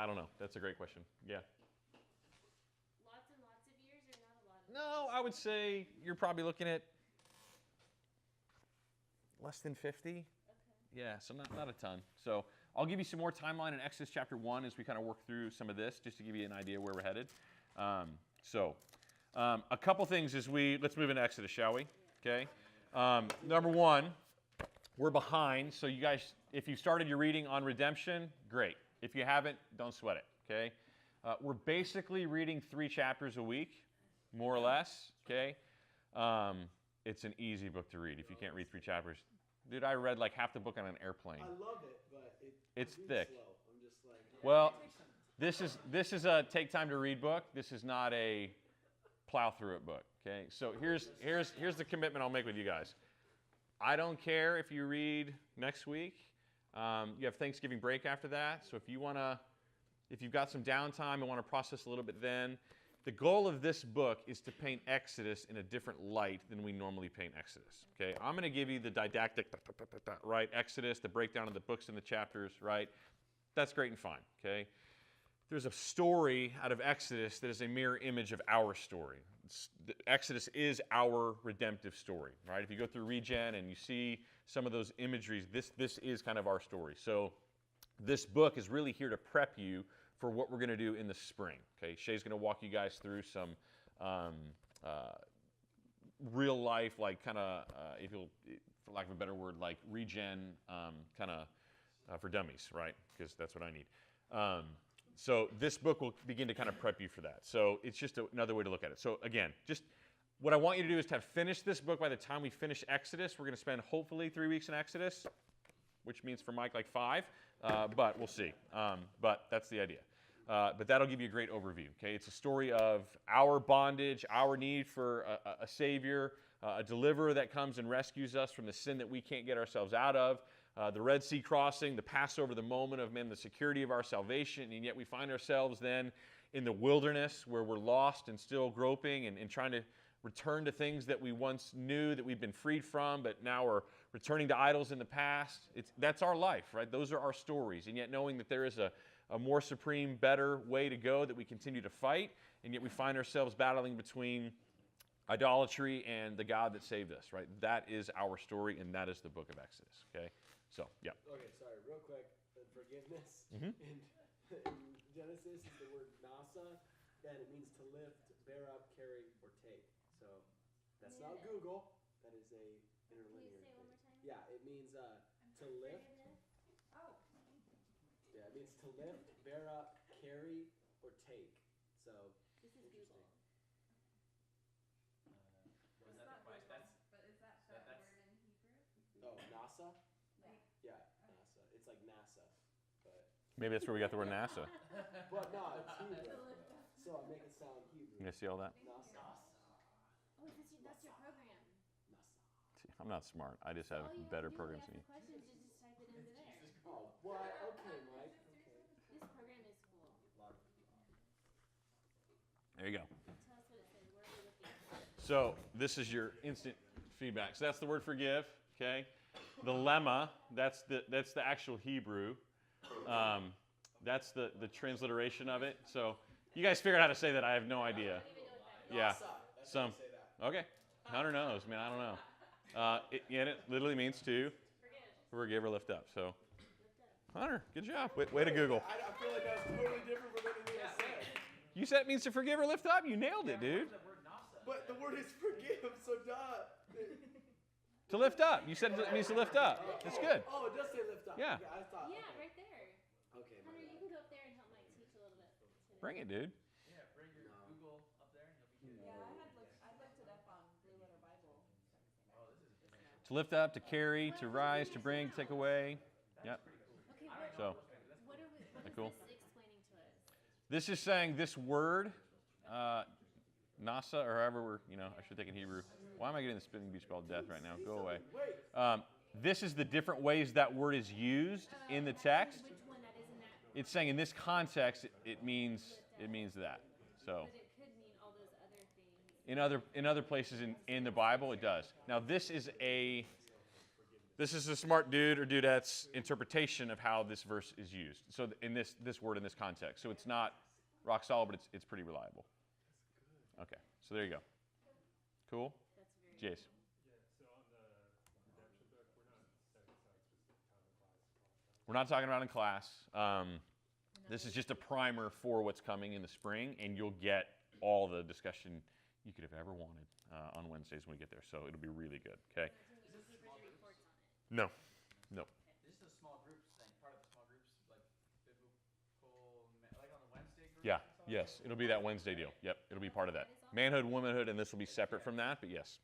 don't know. That's a great question. Yeah. Lots and lots of years or not a lot of No, I would say you're probably looking at less than 50. Okay. Yeah, so not a ton. So I'll give you some more timeline in Exodus chapter 1 as we kind of work through some of this, just to give you an idea where we're headed. A couple things as let's move into Exodus, shall we? Okay. Number one, we're behind. So you guys, if you started your reading on redemption, great. If you haven't, don't sweat it. Okay. We're basically reading 3 chapters a week, more or less. Okay. It's an easy book to read if you can't read 3 chapters. Dude, I read like half the book on an airplane. I love it, but It's I'm thick. Slow. I'm just like. Well, this is a take time to read book. This is not a plow through it book. Okay, so here's the commitment I'll make with you guys. I don't care if you read next week. You have Thanksgiving break after that, so if you've got some downtime and want to process a little bit, then the goal of this book is to paint Exodus in a different light than we normally paint Exodus. Okay, I'm going to give you the didactic, right? Exodus, the breakdown of the books and the chapters, right? That's great and fine. Okay. There's a story out of Exodus that is a mirror image of our story. Exodus is our redemptive story, right? If you go through Regen and you see some of those imageries, this is kind of our story. So this book is really here to prep you for what we're going to do in the spring. Okay, Shay's going to walk you guys through some real life, like kind of, for lack of a better word, like Regen kind of for dummies, right? Because that's what I need. So this book will begin to kind of prep you for that. So it's just another way to look at it. So again, just what I want you to do is to have finished this book by the time we finish Exodus. We're going to spend hopefully 3 weeks in Exodus, which means for Mike like 5, but we'll see. But that's the idea. But that'll give you a great overview. Okay, it's a story of our bondage, our need for a Savior, a deliverer that comes and rescues us from the sin that we can't get ourselves out of. The Red Sea crossing, the Passover, the moment of, the security of our salvation, and yet we find ourselves then in the wilderness where we're lost and still groping and trying to return to things that we once knew that we've been freed from, but now are returning to idols in the past. That's our life, right? Those are our stories, and yet knowing that there is a more supreme, better way to go that we continue to fight, and yet we find ourselves battling between idolatry and the God that saved us, right? That is our story, and that is the book of Exodus, okay? So, yeah. Okay, sorry, real quick. Forgiveness Mhm. in Genesis is the word nasa, and it means to lift, bear up, carry, or take. So that's not Google. That is a Can you interlinear say it one thing. more time? Yeah, it means to lift. Oh. Yeah, it means to lift, bear up, carry, or take. So This is interesting. Was It's that not the question? Google, That's but is that that- that that's- word in Hebrew? Oh, NASA? Like, Yeah, NASA. It's like NASA, but Maybe that's where we got the word NASA. no, it's Hebrew. to lift up. So I make it sound Hebrew. You guys see all that? NASA. Oh, that's your program. NASA. I'm not smart. I just have All you better have to do programs when than you you. ask the questions is just type it into there. Oh, what? Okay, Mike. Okay. This program is cool. There you go. Tell us what it says. Where are we looking? So this is your instant feedback. So that's the word forgive. Okay. The lemma. That's the actual Hebrew. That's the transliteration of it. So you guys figure out how to say that. I have no idea. Yeah. That's Some. how you say that. Okay. Hunter knows, man. I don't know. It literally means to forgive or lift up. So, Hunter, good job. Way to Google. I feel like that was totally different from anything I said. You said it means to forgive or lift up. You nailed it, dude. the word NASA. But the word is forgive, so duh. To lift up. You said it means to lift up. That's good. Oh, it does say lift up. Yeah. Okay, I thought. Yeah, okay. right there. Okay, my Hunter, you bad. can go up there and help Mike teach a little bit today. Bring it, dude. Yeah, bring your Google up there and you'll be good. Yeah, I looked it up on Blue Letter Bible. Oh, this is To lift up, to carry, to rise, to bring, take away. Yep. Okay, So, what is cool? this explaining to us? this is saying this word, nasa, or however I should take it in Hebrew. Why am I getting the spinning beach ball death right now? Go away. This is the different ways that word is used in the text. Which one that is in that? It's saying in this context, it means that. So. But it could mean all those other things. In other places in the Bible, it does. Now, this is a smart dude or dudette's interpretation of how this verse is used. So in this word in this context, so it's not rock solid, but it's pretty reliable. Okay, so there you go. Cool, That's very Jace. Yeah, so on the redemption book, we're not setting aside specific time in class. We're not talking about in class. This is just a primer for what's coming in the spring, and you'll get all the discussion you could have ever wanted on Wednesdays when we get there. So it'll be really good. Okay. No. This is a small groups thing, part of the small groups, like biblical, like on the Wednesday group. Yeah. Yes. It'll be that Wednesday deal. Yep. It'll be part of that. Manhood, womanhood, and this will be separate from that. But yes,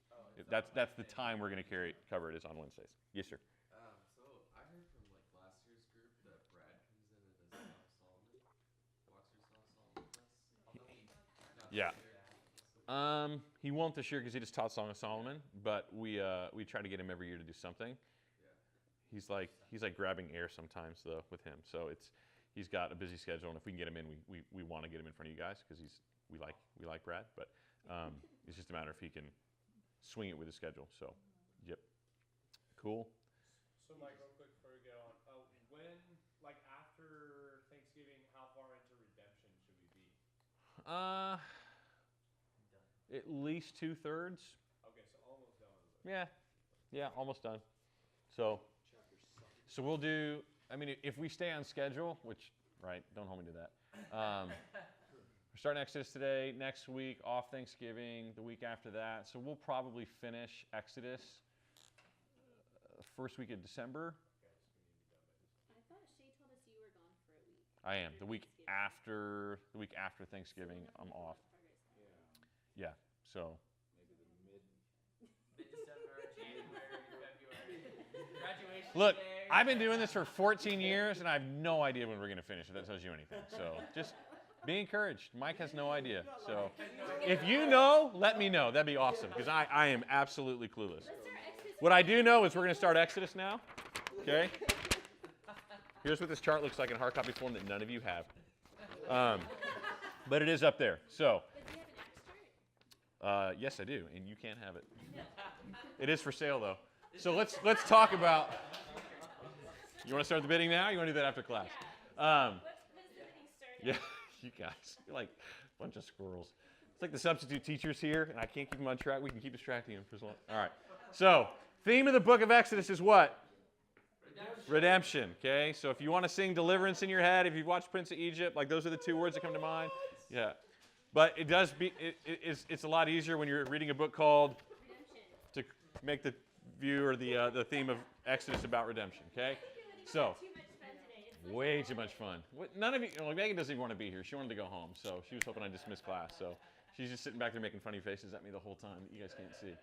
that's the time we're going to cover it is on Wednesdays. Yes, sir. So I heard from like last year's group that Brad comes in and does Song of Solomon, walks through Song of Solomon with us. Yeah. He won't this year because he just taught Song of Solomon. But we try to get him every year to do something. He's like grabbing air sometimes though with him. So he's got a busy schedule, and if we can get him in, we want to get him in front of you guys because we like Brad. But it's just a matter if he can swing it with his schedule. So, yep, cool. So, Mike, real quick before we go on, when, like after Thanksgiving, how far into redemption should we be? At least 2/3. Okay, so almost done with it. Yeah, almost done. So we'll do. I mean, if we stay on schedule, which don't hold me to that. We're starting Exodus today. Next week off Thanksgiving. The week after that. So we'll probably finish Exodus first week of December. I thought Shay told us you were gone for a week. I am. The week after Thanksgiving, I'm off. Yeah. So. Mid-December, January, February, graduation Look, day. I've been doing this for 14 years, and I have no idea when we're going to finish, if that tells you anything. So just be encouraged. Mike has no idea. So if you know, let me know. That'd be awesome, because I am absolutely clueless. What I do know is we're going to start Exodus now. Okay? Here's what this chart looks like in hard copy form that none of you have. But it is up there. So, But do you have an Acts chart? yes, I do, and you can't have it. It is for sale, though. So let's talk about. You want to start the bidding now? Or you want to do that after class? When's the meeting starting? Yeah, you guys, you're like a bunch of squirrels. It's like the substitute teachers here, and I can't keep them on track. We can keep distracting them for as long. All right. So, theme of the book of Exodus is what? Redemption. Okay. So if you want to sing deliverance in your head, if you've watched Prince of Egypt, like those are the two words that come to mind. Yeah. But it does be. It's a lot easier when you're reading a book called Redemption. to make the view or the theme of Exodus about redemption. Okay, so Too much fun today. It's like way all too much day. fun. None of you, Megan doesn't even want to be here. She wanted to go home, so she was hoping I dismissed class. So she's just sitting back there making funny faces at me the whole time that you guys can't see.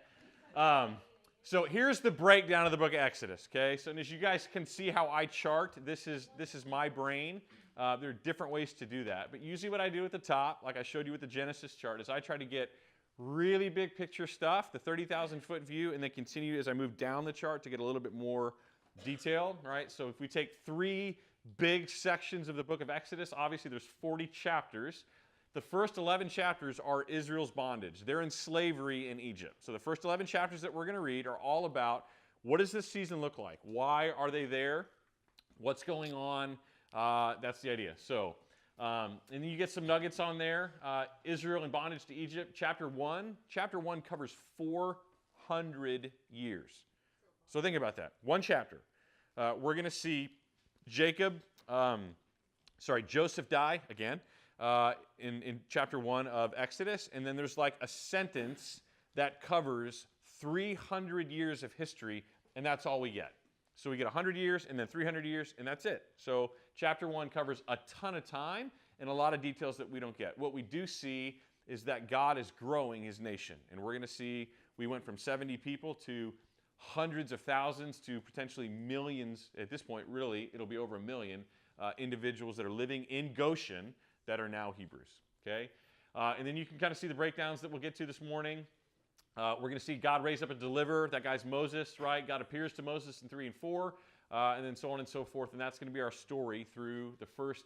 So here's the breakdown of the book of Exodus. Okay, so as you guys can see how I chart, this is my brain. There are different ways to do that, but usually what I do at the top, like I showed you with the Genesis chart, is I try to get really big picture stuff, the 30,000 foot view, and then continue as I move down the chart to get a little bit more detailed, right? So if we take 3 big sections of the book of Exodus, obviously there's 40 chapters. The first 11 chapters are Israel's bondage. They're in slavery in Egypt. So the first 11 chapters that we're going to read are all about what does this season look like? Why are they there? What's going on? That's the idea. So, and then you get some nuggets on there. Israel in bondage to Egypt. Chapter 1 covers 400 years. So think about that. One chapter. We're going to see Joseph die again in chapter 1 of Exodus. And then there's like a sentence that covers 300 years of history, and that's all we get. So we get 100 years and then 300 years, and that's it. So chapter 1 covers a ton of time and a lot of details that we don't get. What we do see is that God is growing his nation. And we're going to see we went from 70 people to hundreds of thousands to potentially millions. At this point, really, it'll be over 1 million individuals that are living in Goshen that are now Hebrews. Okay? And then you can kind of see the breakdowns that we'll get to this morning. We're going to see God raise up a deliverer. That guy's Moses, right? God appears to Moses in 3 and 4, and then so on and so forth. And that's going to be our story through the first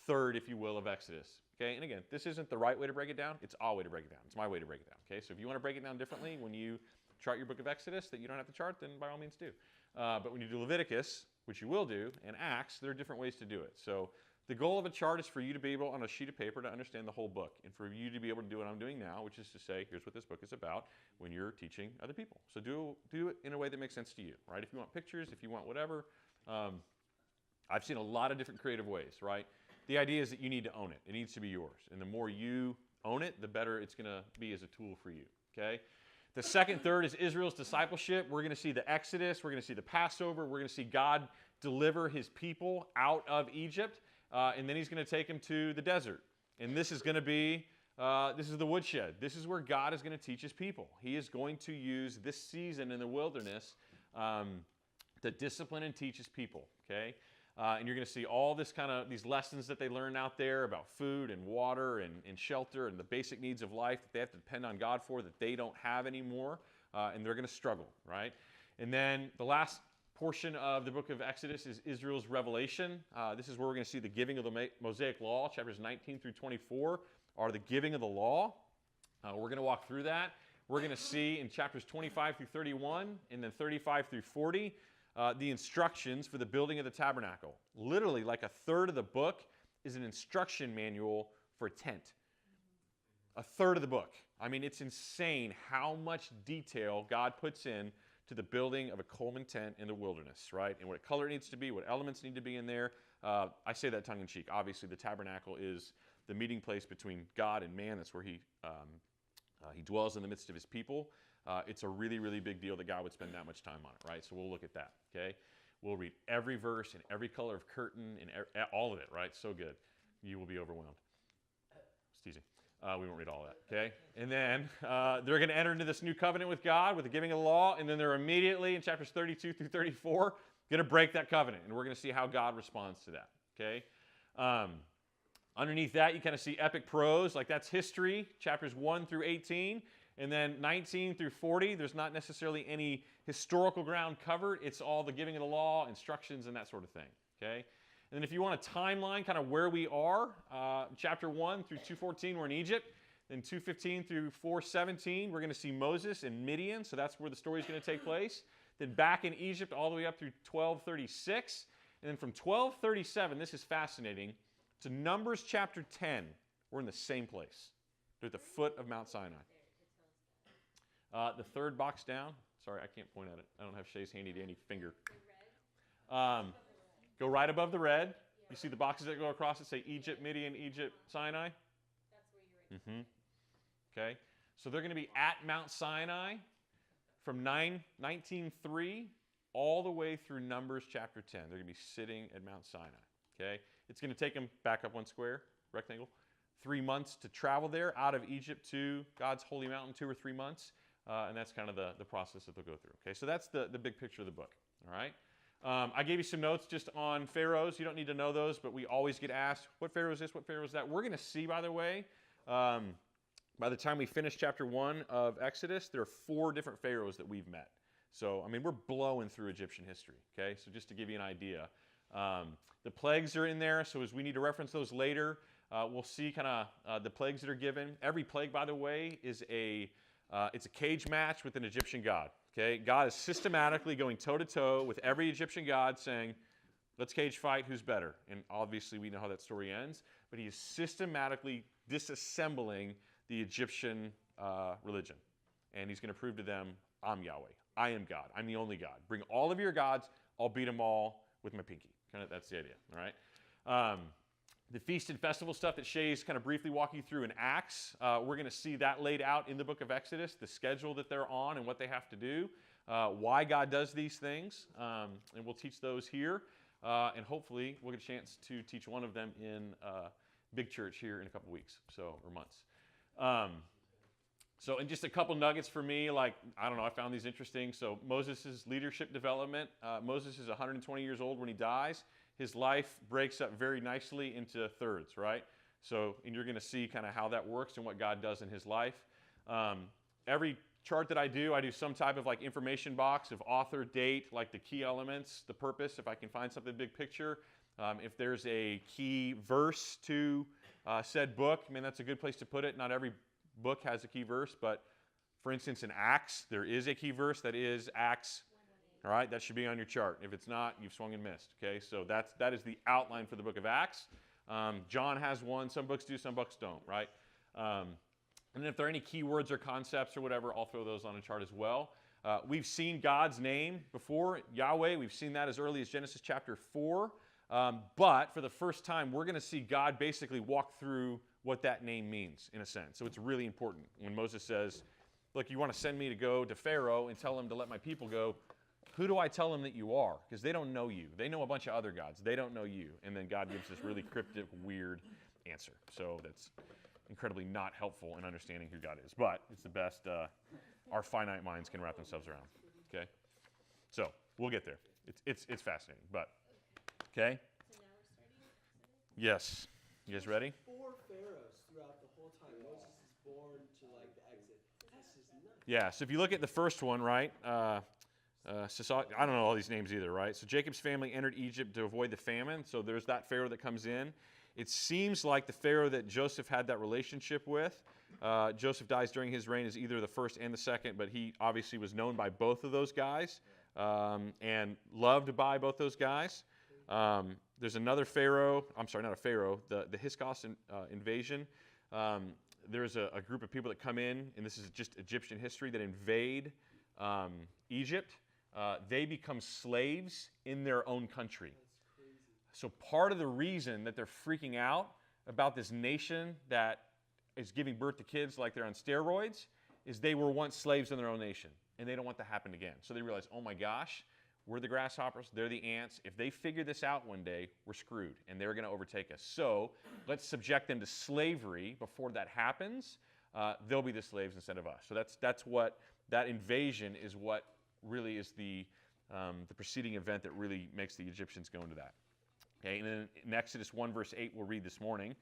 third, if you will, of Exodus. Okay? And again, this isn't the right way to break it down. It's our way to break it down. It's my way to break it down. Okay? So if you want to break it down differently when you chart your book of Exodus that you don't have to chart, then by all means do. But when you do Leviticus, which you will do, and Acts, there are different ways to do it. So the goal of a chart is for you to be able, on a sheet of paper, to understand the whole book, and for you to be able to do what I'm doing now, which is to say, here's what this book is about when you're teaching other people. So do it in a way that makes sense to you, right? If you want pictures, if you want whatever. I've seen a lot of different creative ways, right? The idea is that you need to own it. It needs to be yours. And the more you own it, the better it's going to be as a tool for you, okay? The second third is Israel's discipleship. We're going to see the Exodus. We're going to see the Passover. We're going to see God deliver his people out of Egypt. And then he's going to take them to the desert. And this is going to be, this is the woodshed. This is where God is going to teach his people. He is going to use this season in the wilderness to discipline and teach his people, okay? And you're going to see all this these lessons that they learn out there about food and water and shelter and the basic needs of life that they have to depend on God for that they don't have anymore. And they're going to struggle, right? And then the last portion of the book of Exodus is Israel's revelation. This is where we're going to see the giving of the Mosaic Law. Chapters 19 through 24 are the giving of the law. We're going to walk through that. We're going to see in chapters 25 through 31 and then 35 through 40 the instructions for the building of the tabernacle. Literally, like a third of the book is an instruction manual for a tent. A third of the book. I mean, it's insane how much detail God puts in to the building of a Coleman tent in the wilderness, right? And what color it needs to be, what elements need to be in there. I say that tongue-in-cheek. Obviously, the tabernacle is the meeting place between God and man. That's where he dwells in the midst of his people. It's a really, really big deal that God would spend that much time on it, right? So we'll look at that, okay? We'll read every verse and every color of curtain and all of it, right? So good. You will be overwhelmed. Just teasing. We won't read all that, okay? And then they're going to enter into this new covenant with God with the giving of the law, and then they're immediately in chapters 32 through 34 going to break that covenant, and we're going to see how God responds to that, okay? Underneath that, you kind of see epic prose, like that's history, chapters 1 through 18, and then 19 through 40, there's not necessarily any historical ground covered. It's all the giving of the law, instructions, and that sort of thing, okay? And then if you want a timeline, kind of where we are, chapter 1 through 2:14, we're in Egypt. Then 2:15 through 4:17, we're going to see Moses in Midian, so that's where the story is going to take place. Then back in Egypt all the way up through 12:36. And then from 12:37, this is fascinating, to Numbers chapter 10, we're in the same place. They're at the foot of Mount Sinai. The third box down, sorry, I can't point at it. I don't have Shay's handy-dandy finger. Go right above the red. You see the boxes that go across that say Egypt, Midian, Egypt, Sinai? That's where you're right. Okay. So they're going to be at Mount Sinai from 19:3 all the way through Numbers chapter 10. They're going to be sitting at Mount Sinai. Okay? It's going to take them, back up one square, rectangle, 3 months to travel there out of Egypt to God's holy mountain, 2 or 3 months. And that's kind of the process that they'll go through. Okay, so that's the big picture of the book. All right? I gave you some notes just on pharaohs. You don't need to know those, but we always get asked, what pharaoh is this, what pharaoh is that? We're going to see, by the way, by the time we finish chapter 1 of Exodus, there are 4 different pharaohs that we've met. So, I mean, we're blowing through Egyptian history, okay? So just to give you an idea. The plagues are in there, so as we need to reference those later, we'll see kind of the plagues that are given. Every plague, by the way, is it's a cage match with an Egyptian god. Okay, God is systematically going toe-to-toe with every Egyptian god saying, let's cage fight, who's better? And obviously we know how that story ends, but he is systematically disassembling the Egyptian religion. And he's going to prove to them, I'm Yahweh. I am God. I'm the only God. Bring all of your gods. I'll beat them all with my pinky. Kind of, that's the idea, all right? The feast and festival stuff that Shay's kind of briefly walking through in Acts, we're going to see that laid out in the book of Exodus, the schedule that they're on and what they have to do, why God does these things, and we'll teach those here, and hopefully we'll get a chance to teach one of them in Big Church here in a couple weeks, or months. So, and just a couple nuggets for me, like, I don't know, I found these interesting. So Moses' leadership development, Moses is 120 years old when he dies. His life breaks up very nicely into thirds, right? So, and you're going to see kind of how that works and what God does in his life. Every chart that I do some type of like information box of author, date, like the key elements, the purpose, if I can find something big picture. If there's a key verse to said book, I mean, that's a good place to put it. Not every book has a key verse, but for instance, in Acts, there is a key verse that is Acts. All right, that should be on your chart. If it's not, you've swung and missed. Okay, so that is the outline for the book of Acts. John has one. Some books do, some books don't. Right, and if there are any keywords or concepts or whatever, I'll throw those on a chart as well. We've seen God's name before, Yahweh. We've seen that as early as Genesis chapter 4. But for the first time, we're going to see God basically walk through what that name means, in a sense. So it's really important when Moses says, look, you want to send me to go to Pharaoh and tell him to let my people go. Who do I tell them that you are? Because they don't know you. They know a bunch of other gods. They don't know you. And then God gives this really cryptic, weird answer. So that's incredibly not helpful in understanding who God is. But it's the best our finite minds can wrap themselves around. Okay? So we'll get there. It's fascinating. But, okay? So now we're starting Exodus? Yes. You guys ready? 4 pharaohs throughout the whole time. Moses is born to like the exit. That's just nuts. Yeah, so if you look at the first one, right, I don't know all these names either, right? So Jacob's family entered Egypt to avoid the famine. So there's that Pharaoh that comes in. It seems like the Pharaoh that Joseph had that relationship with, Joseph dies during his reign as either the first and the second, but he obviously was known by both of those guys and loved by both those guys. There's another Pharaoh, I'm sorry, not a Pharaoh, the Hyksos invasion. There's a group of people that come in, and this is just Egyptian history, that invade Egypt. They become slaves in their own country. That's crazy. So part of the reason that they're freaking out about this nation that is giving birth to kids like they're on steroids is they were once slaves in their own nation, and they don't want that to happen again. So they realize, oh my gosh, we're the grasshoppers, they're the ants. If they figure this out one day, we're screwed, and they're going to overtake us. So let's subject them to slavery before that happens. They'll be the slaves instead of us. So that's what that invasion is. What really is the preceding event that really makes the Egyptians go into that. Okay, and then in Exodus 1 verse 8, we'll read this morning,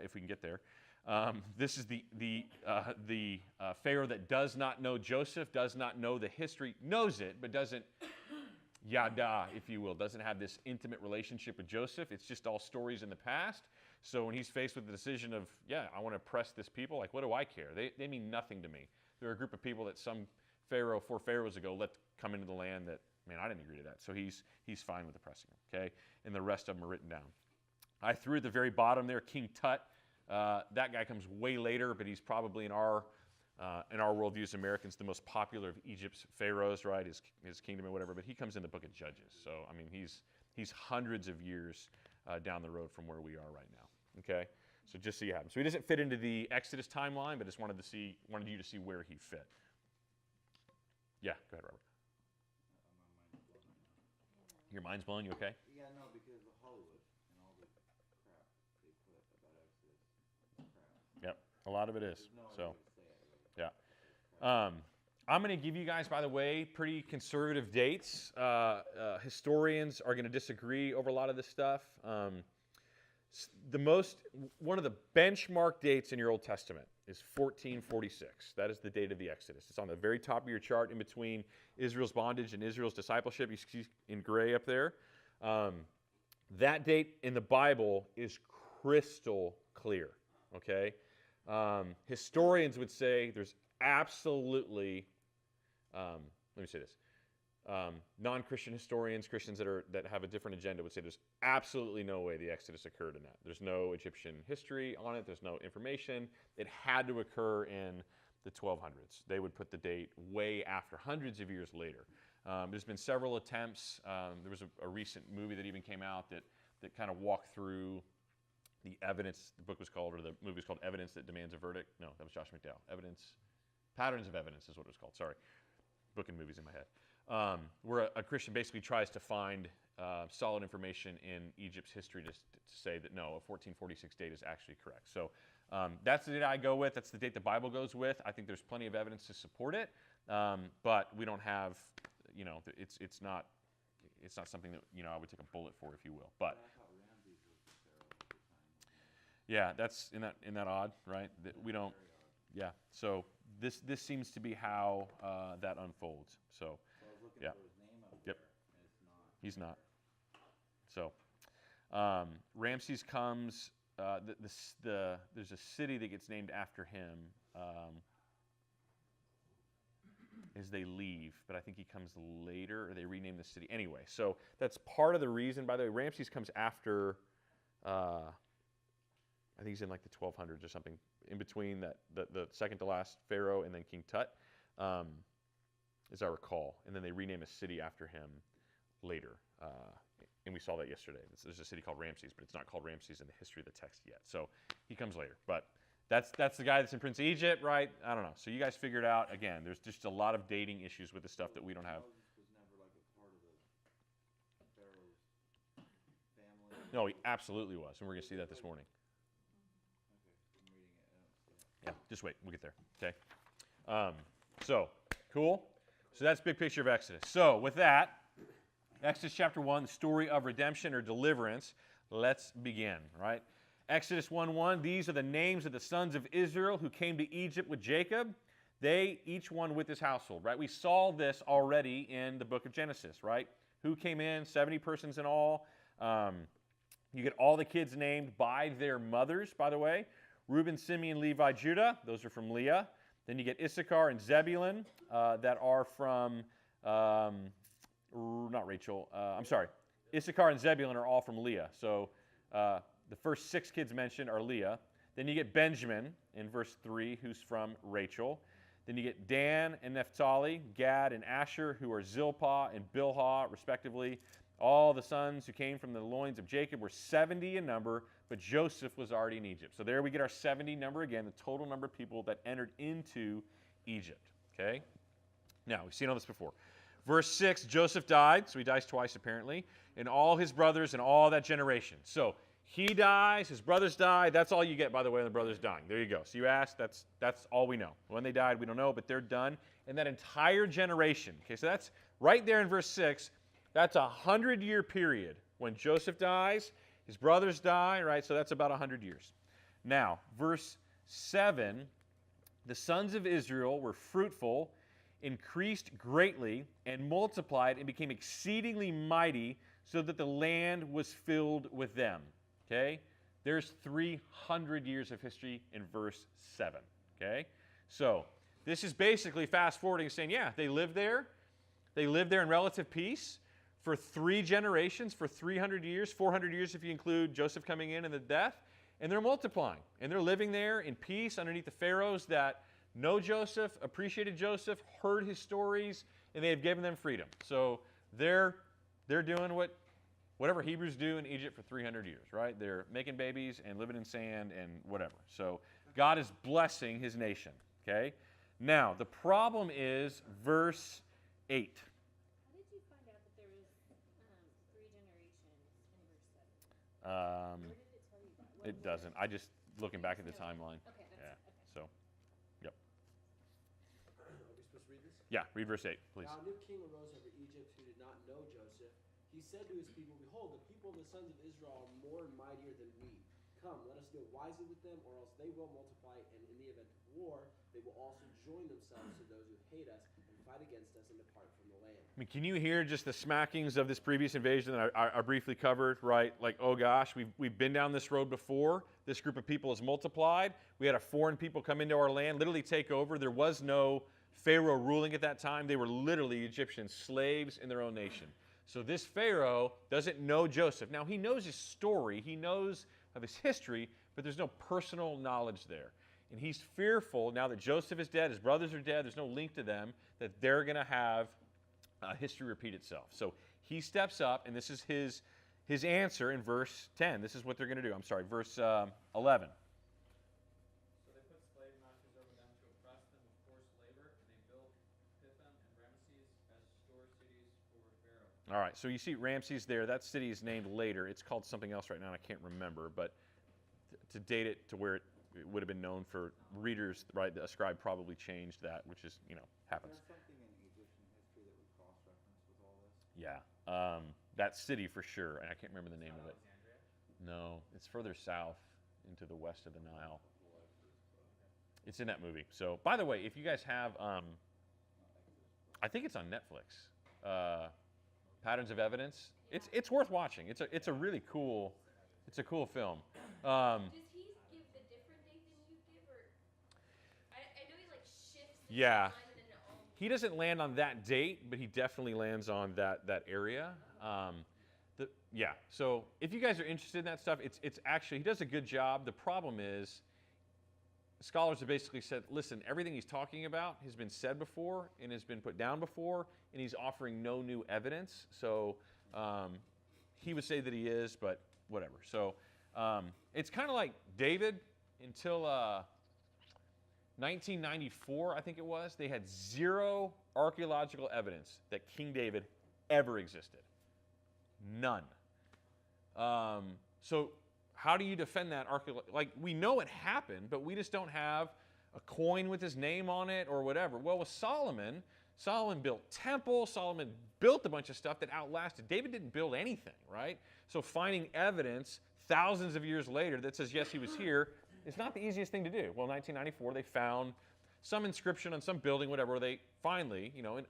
if we can get there. This is the Pharaoh that does not know Joseph, does not know the history, knows it, but doesn't yada, if you will, doesn't have this intimate relationship with Joseph. It's just all stories in the past. So when he's faced with the decision of, yeah, I want to oppress this people, like, what do I care? They mean nothing to me. They're a group of people that some Pharaoh 4 pharaohs ago let come into the land that, man, I didn't agree to that. So he's fine with oppressing them, okay? And the rest of them are written down. I threw at the very bottom there King Tut. That guy comes way later, but he's probably in our worldview as Americans the most popular of Egypt's pharaohs, right? His kingdom or whatever. But he comes in the book of Judges. So I mean, he's hundreds of years down the road from where we are right now. Okay, so just so you have him. So he doesn't fit into the Exodus timeline, but just wanted you to see where he fit. Yeah, go ahead, Robert. My mind's blown right now. Your mind's blown. You okay? Yeah, no, because of Hollywood and all the crap they put about Exodus. It's crap. Yep. A lot of it is. There's no So. other way to say it, really. Yeah. I'm going to give you guys, by the way, pretty conservative dates. Historians are going to disagree over a lot of this stuff. One of the benchmark dates in your Old Testament is 1446. That is the date of the Exodus. It's on the very top of your chart in between Israel's bondage and Israel's discipleship. You see in gray up there. That date in the Bible is crystal clear. Okay? Historians would say there's absolutely, let me say this, non-Christian historians, Christians that have a different agenda would say there's absolutely no way the Exodus occurred in that. There's no Egyptian history on it. There's no information. It had to occur in the 1200s. They would put the date way after, hundreds of years later. There's been several attempts. There was a recent movie that even came out that kind of walked through the evidence. The book was called, or the movie was called Evidence That Demands a Verdict. No, that was Josh McDowell. Patterns of Evidence is what it was called. Sorry. Book and movies in my head. Where a Christian basically tries to find solid information in Egypt's history to say that, no, a 1446 date is actually correct. So that's the date I go with. That's the date the Bible goes with. I think there's plenty of evidence to support it. But we don't have, it's not something that, I would take a bullet for, if you will. But I thought Ramses was the pharaoh at the time. yeah, that's in that odd, right? That we don't. Yeah. So this seems to be how that unfolds. So So I was looking yeah. for his name up Yep. there, and it's not. He's not. So Ramses comes. There's a city that gets named after him as they leave, but I think he comes later, or they rename the city anyway. So that's part of the reason. By the way, Ramses comes after. I think he's in like the 1200s or something, in between the second to last pharaoh and then King Tut, as I recall. And then they rename a city after him later. And we saw that yesterday. There's a city called Ramses, but it's not called Ramses in the history of the text yet. So he comes later. But that's the guy that's in Prince of Egypt, right? I don't know. So you guys figure it out. Again, there's just a lot of dating issues with the stuff that we don't have. Moses was never like a part of the pharaoh's family. No, he absolutely was. And we're going to see that this morning. Okay, I'm reading it. I don't see it. Yeah, just wait. We'll get there. Okay. So, cool. So that's big picture of Exodus. So with that, Exodus chapter 1, the story of redemption or deliverance. Let's begin, right? Exodus 1:1, these are the names of the sons of Israel who came to Egypt with Jacob. They, each one with his household, right? We saw this already in the book of Genesis, right? Who came in? 70 persons in all. You get all the kids named by their mothers, by the way. Reuben, Simeon, Levi, Judah. Those are from Leah. Then you get Issachar and Zebulun that are from, not Rachel. I'm sorry. Issachar and Zebulun are all from Leah. So the first 6 kids mentioned are Leah. Then you get Benjamin in verse 3, who's from Rachel. Then you get Dan and Naphtali, Gad and Asher, who are Zilpah and Bilhah, respectively. All the sons who came from the loins of Jacob were 70 in number, but Joseph was already in Egypt. So there we get our 70 number again, the total number of people that entered into Egypt. Okay? Now, we've seen all this before. Verse 6, Joseph died, so he dies twice apparently, and all his brothers and all that generation. So he dies, his brothers die. That's all you get, by the way, the brothers dying. There you go. So you asked, that's all we know. When they died, we don't know, but they're done. And that entire generation, okay, so that's right there in verse 6, that's a 100-year period. When Joseph dies, his brothers die, right? So that's about 100 years. Now, verse 7, the sons of Israel were fruitful, increased greatly, and multiplied, and became exceedingly mighty, so that the land was filled with them. Okay? There's 300 years of history in verse 7. Okay? So, this is basically fast-forwarding, saying, yeah, they lived there. They lived there in relative peace for 3 generations, for 300 years, 400 years if you include Joseph coming in and the death, and they're multiplying. And they're living there in peace underneath the pharaohs that know Joseph, appreciated Joseph, heard his stories, and they have given them freedom. So they're doing whatever Hebrews do in Egypt for 300 years, right? They're making babies and living in sand and whatever. So God is blessing his nation, okay? Now, the problem is verse 8. How did you find out that there was 3 generations in verse 7? Where did it tell you that? It doesn't. I just looking back at the timeline. Okay, that's Yeah. okay. So, yep. Are we supposed to read this? Yeah. Read verse 8, please. Now a new king arose over Egypt who did not know Joseph. He said to his people, Behold, the people of the sons of Israel are more mightier than we. Come, let us deal wisely with them, or else they will multiply, and in the event of war, they will also join themselves to those who hate us and fight against us and depart from the land. I mean, can you hear just the smackings of this previous invasion that I briefly covered, right? Like, oh gosh, we've been down this road before. This group of people has multiplied. We had a foreign people come into our land, literally take over. There was no Pharaoh ruling at that time. They were literally Egyptian slaves in their own nation. So this Pharaoh doesn't know Joseph. Now, he knows his story. He knows of his history, but there's no personal knowledge there. And he's fearful now that Joseph is dead, his brothers are dead, there's no link to them, that they're going to have history repeat itself. So he steps up, and this is his answer in verse 10. This is what they're going to do. I'm sorry, verse 11. So they put slave masters over them to oppress them with forced labor, and they built Pithom and Ramesses as store cities for Pharaoh. All right, so you see Ramses there. That city is named later. It's called something else right now, and I can't remember. But to date it to where it would have been known for readers, right, the scribe probably changed that, which is, happens. Is there something in Egyptian history that would cross-reference with all this? Yeah, that city for sure, and I can't remember the name of it. No, it's further south into the west of the Nile. It's in that movie. So, by the way, if you guys have, I think it's on Netflix. Patterns of Evidence. It's worth watching. It's a really cool, it's a cool film. Does he give the different date than you give, or I know he like shifts the Yeah. timeline and then it all. He doesn't land on that date, but he definitely lands on that area. Yeah. So if you guys are interested in that stuff, it's actually he does a good job. The problem is, scholars have basically said, listen, everything he's talking about has been said before and has been put down before, and he's offering no new evidence. So he would say that he is, but whatever. So it's kind of like David until 1994, I think it was. They had zero archaeological evidence that King David ever existed. None. So how do you defend that like, we know it happened, but we just don't have a coin with his name on it or whatever. Well, with Solomon built temples. Solomon built a bunch of stuff that outlasted. David didn't build anything, right? So finding evidence thousands of years later that says, yes, he was here, is not the easiest thing to do. Well, in 1994, they found some inscription on some building, whatever, where they finally, in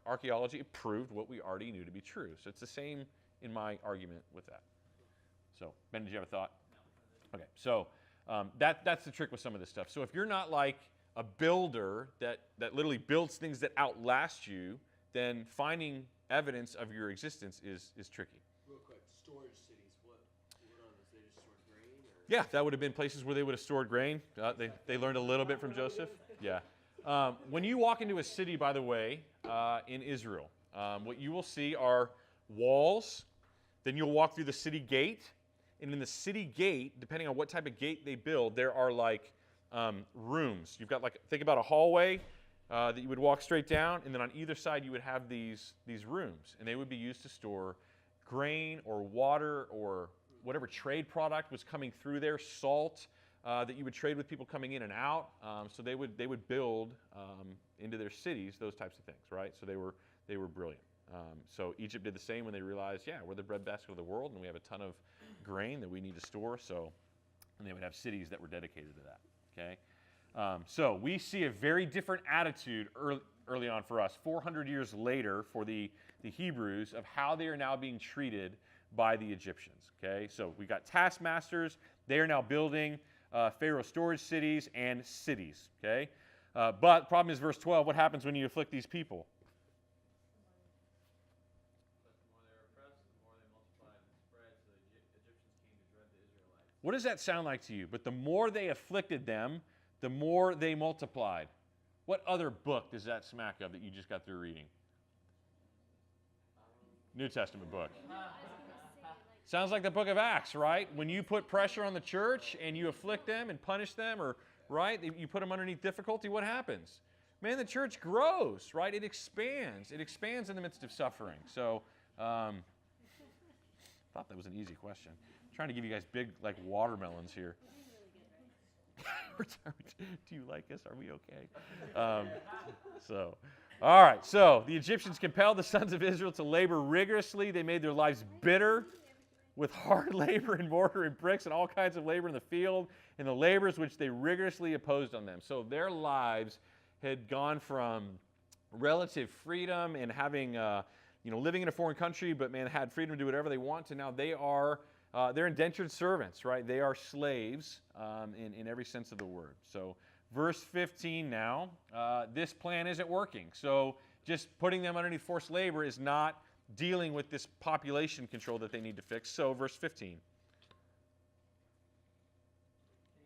archaeology, it proved what we already knew to be true. So it's the same in my argument with that. So, Ben, did you have a thought? No. Okay, so that's the trick with some of this stuff. So if you're not like a builder that literally builds things that outlast you, then finding evidence of your existence is tricky. Real quick, storage cities. What are those? They just store grain? Or? Yeah, that would have been places where they would have stored grain. They learned a little bit from Joseph. Yeah. When you walk into a city, by the way, in Israel, what you will see are walls. Then you'll walk through the city gate. And in the city gate, depending on what type of gate they build, there are like rooms. You've got think about a hallway that you would walk straight down, and then on either side you would have these rooms, and they would be used to store grain or water or whatever trade product was coming through there, salt that you would trade with people coming in and out. So they would build into their cities those types of things, right? So they were brilliant. So Egypt did the same when they realized, yeah, we're the breadbasket of the world, and we have a ton of grain that we need to store. And they would have cities that were dedicated to that. Okay, so we see a very different attitude early on for us, 400 years later for the Hebrews, of how they are now being treated by the Egyptians. Okay, so we got taskmasters. They are now building Pharaoh storage cities and cities. Okay, but the problem is verse 12. What happens when you afflict these people? What does that sound like to you? But the more they afflicted them, the more they multiplied. What other book does that smack of that you just got through reading? New Testament book. Sounds like the book of Acts, right? When you put pressure on the church and you afflict them and punish them, or right, you put them underneath difficulty, what happens? man, the church grows, right? It expands. It expands in the midst of suffering. So, I thought that was an easy question. I'm trying to give you guys big, like, watermelons here. Do you like us? Are we okay? All right. So the Egyptians compelled the sons of Israel to labor rigorously. They made their lives bitter with hard labor and mortar and bricks and all kinds of labor in the field and the labors which they rigorously opposed on them. So their lives had gone from relative freedom and having, living in a foreign country, but man, had freedom to do whatever they want to. Now they are, they're indentured servants, right? They are slaves in every sense of the word. So verse 15 now, this plan isn't working. So just putting them underneath forced labor is not dealing with this population control that they need to fix. So verse 15. King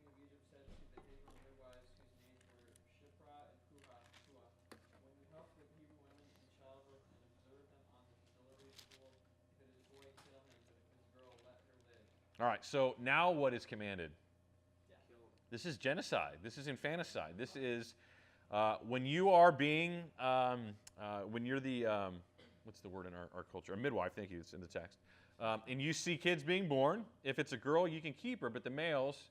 of Egypt said to the Hebrew midwives, whose names were Shiphrah and Puah, when you help the Hebrew women in childbirth and observe them on the delivery stool, if it is a boy, kill him, but if it is a girl, let her live. All right, so now what is commanded? This is genocide. This is infanticide. This is when you are being, when you're the, what's the word in our culture? A midwife, thank you, it's in the text. And you see kids being born. If it's a girl, you can keep her, but the males,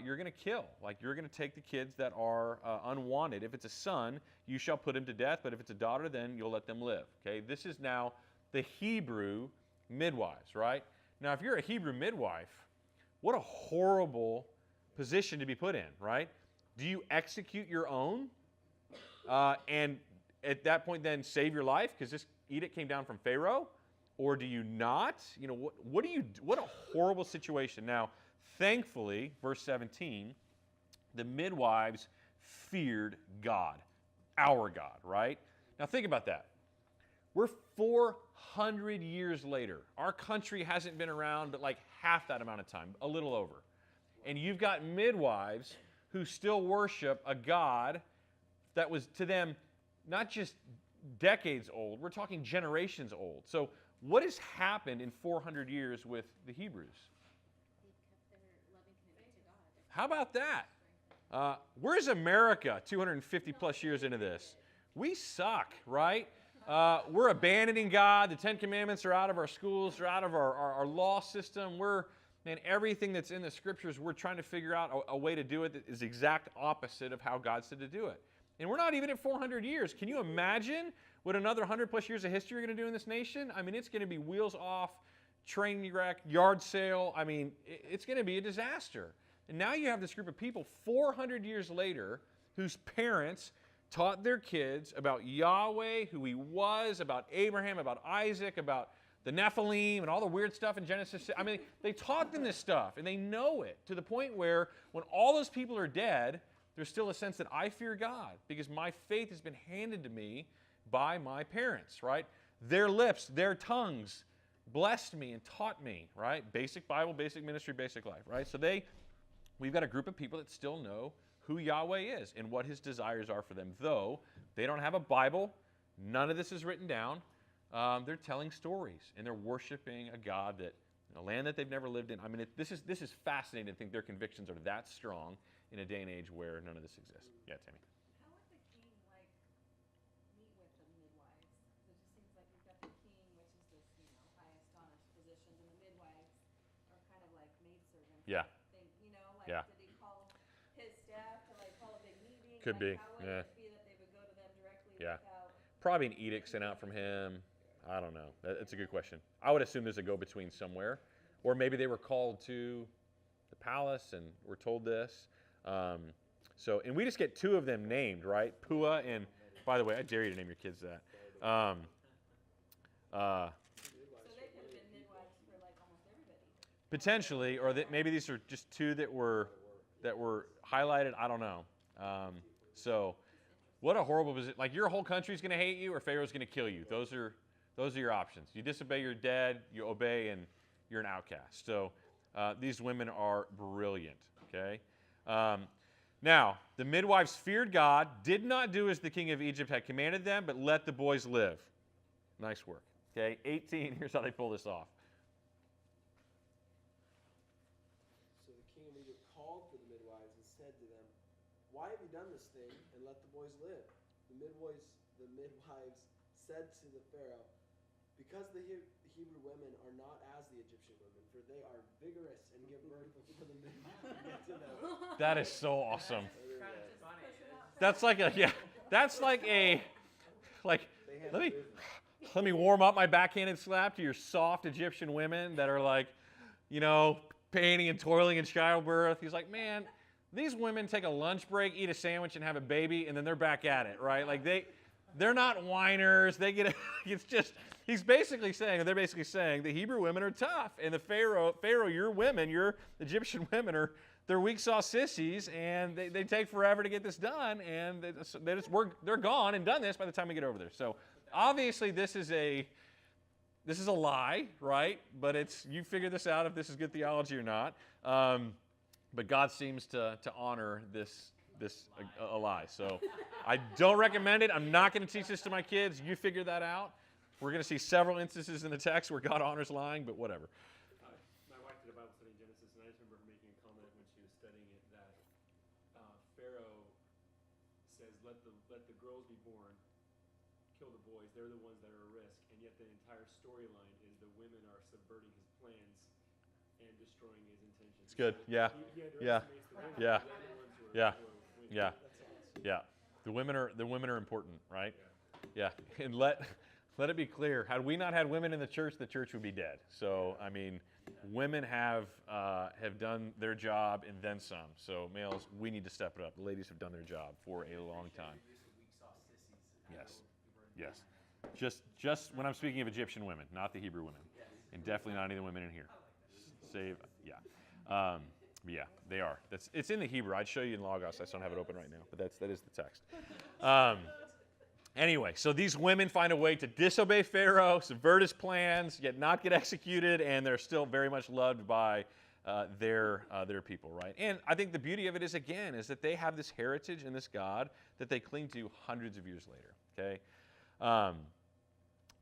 you're going to kill. Like, you're going to take the kids that are unwanted. If it's a son, you shall put him to death, but if it's a daughter, then you'll let them live. Okay, this is now the Hebrew midwives, right? Now, if you're a Hebrew midwife, what a horrible position to be put in, right? Do you execute your own and at that point then save your life because this edict came down from Pharaoh? Or do you not? You know, what do you do? What a horrible situation. Now, thankfully, verse 17, the midwives feared God, our God, right? Now think about that. We're 400 years later. Our country hasn't been around but like half that amount of time, a little over. And you've got midwives who still worship a God that was to them not just decades old, we're talking generations old. So what has happened in 400 years with the Hebrews? They kept their loving commitment to God. How about that? Where's America 250 plus years into this? We suck, right? We're abandoning God. The Ten Commandments are out of our schools, they're out of our law system. Everything that's in the scriptures, we're trying to figure out a way to do it that is the exact opposite of how God said to do it. And we're not even at 400 years. Can you imagine what another 100 plus years of history are going to do in this nation? I mean, it's going to be wheels off, train wreck, yard sale. I mean, it's going to be a disaster. And now you have this group of people 400 years later whose parents taught their kids about Yahweh, who he was, about Abraham, about Isaac, about the Nephilim, and all the weird stuff in Genesis. I mean, they taught them this stuff, and they know it to the point where when all those people are dead, there's still a sense that I fear God because my faith has been handed to me by my parents, right? Their lips, their tongues blessed me and taught me, right? Basic Bible, basic ministry, basic life, right? So we've got a group of people that still know who Yahweh is and what his desires are for them. Though they don't have a Bible, none of this is written down. They're telling stories and they're worshiping a God that, a land that they've never lived in. I mean, this is fascinating to think their convictions are that strong in a day and age where none of this exists. Yeah, Tammy. How would the king meet with the midwives? It just seems like you've got the king, which is this highest honest position, and the midwives are kind of like maidservants. Yeah. Yeah. Did he call his staff to call a big meeting? Could be. How would Yeah. it be that they would go to them directly Yeah. without? Probably an edict sent out from him. I don't know. That's a good question. I would assume there's a go-between somewhere. Or maybe they were called to the palace and were told this. And we just get two of them named, right? Puah and, by the way, I dare you to name your kids that. So they could have been midwives for almost everybody. Potentially, or that maybe these are just two that were highlighted. I don't know. So what a horrible position. Like, your whole country's going to hate you or Pharaoh's going to kill you. Those are your options. You disobey, you're dead. You obey, and you're an outcast. So these women are brilliant, okay? Now, the midwives feared God, did not do as the king of Egypt had commanded them, but let the boys live. Nice work. Okay, 18, here's how they pull this off. So the king of Egypt called for the midwives and said to them, "Why have you done this thing and let the boys live? midwives said to the Pharaoh, because the Hebrew women are not as the Egyptian women, for they are vigorous and give birth before the midwives can get to them. That is so awesome. Kind of funny. That's like a, yeah, that's like a, like, They have let me, business. let me warm up my backhanded slap to your soft Egyptian women that are like, you know, painting and toiling in childbirth. He's like, man, these women take a lunch break, eat a sandwich, and have a baby, and then they're back at it, right? Like they're not whiners. They get, it's just, he's basically saying, they're basically saying the Hebrew women are tough, and the Pharaoh, your women, your Egyptian women they're weak sauce sissies, and they take forever to get this done, and they're gone and done this by the time we get over there. So obviously this is a lie, right? But you figure this out if this is good theology or not. But God seems to honor this a lie. So I don't recommend it. I'm not going to teach this to my kids. You figure that out. We're going to see several instances in the text where God honors lying, but whatever. My wife did a Bible study in Genesis, and I just remember making a comment when she was studying it that Pharaoh says, "Let the girls be born, kill the boys. They're the ones that are a risk." And yet the entire storyline is the women are subverting his plans and destroying his intentions. It's good. Yeah. He Yeah. underestimates the women. Yeah. They're the ones who are- Yeah. who are winning. Yeah. Yeah. The women are important, right? Yeah. And let it be clear, had we not had women in the church would be dead. So, I mean, women have done their job and then some. So, males, we need to step it up. The ladies have done their job for a long time. Yes. Yes. Just when I'm speaking of Egyptian women, not the Hebrew women. And definitely not any of the women in here. Yeah. But yeah, they are. It's in the Hebrew. I'd show you in Logos. I just don't have it open right now, but that is the text. Anyway, so these women find a way to disobey Pharaoh, subvert his plans, yet not get executed, and they're still very much loved by their people, right? And I think the beauty of it is that they have this heritage and this God that they cling to hundreds of years later, okay?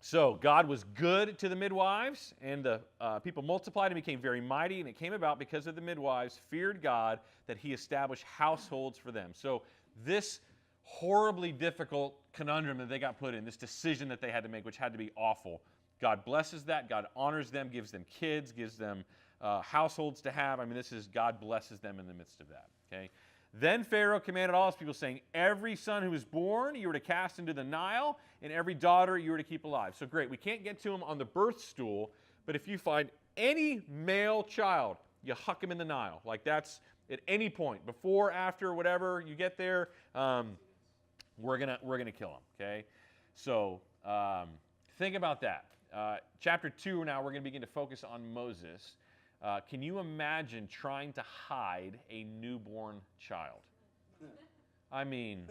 So God was good to the midwives, and the people multiplied and became very mighty, and it came about because of the midwives feared God that he established households for them. So this horribly difficult conundrum that they got put in, this decision that they had to make, which had to be awful, God blesses that. God honors them, gives them kids, gives them households to have. I mean, God blesses them in the midst of that, okay? Then Pharaoh commanded all his people, saying, every son who is born you were to cast into the Nile, and every daughter you were to keep alive. So great, we can't get to him on the birth stool, but if you find any male child, you huck him in the Nile. Like that's at any point, before, after, whatever, you get there, we're gonna kill him, okay? So think about that. Chapter 2 now, we're going to begin to focus on Moses. Can you imagine trying to hide a newborn child? I mean,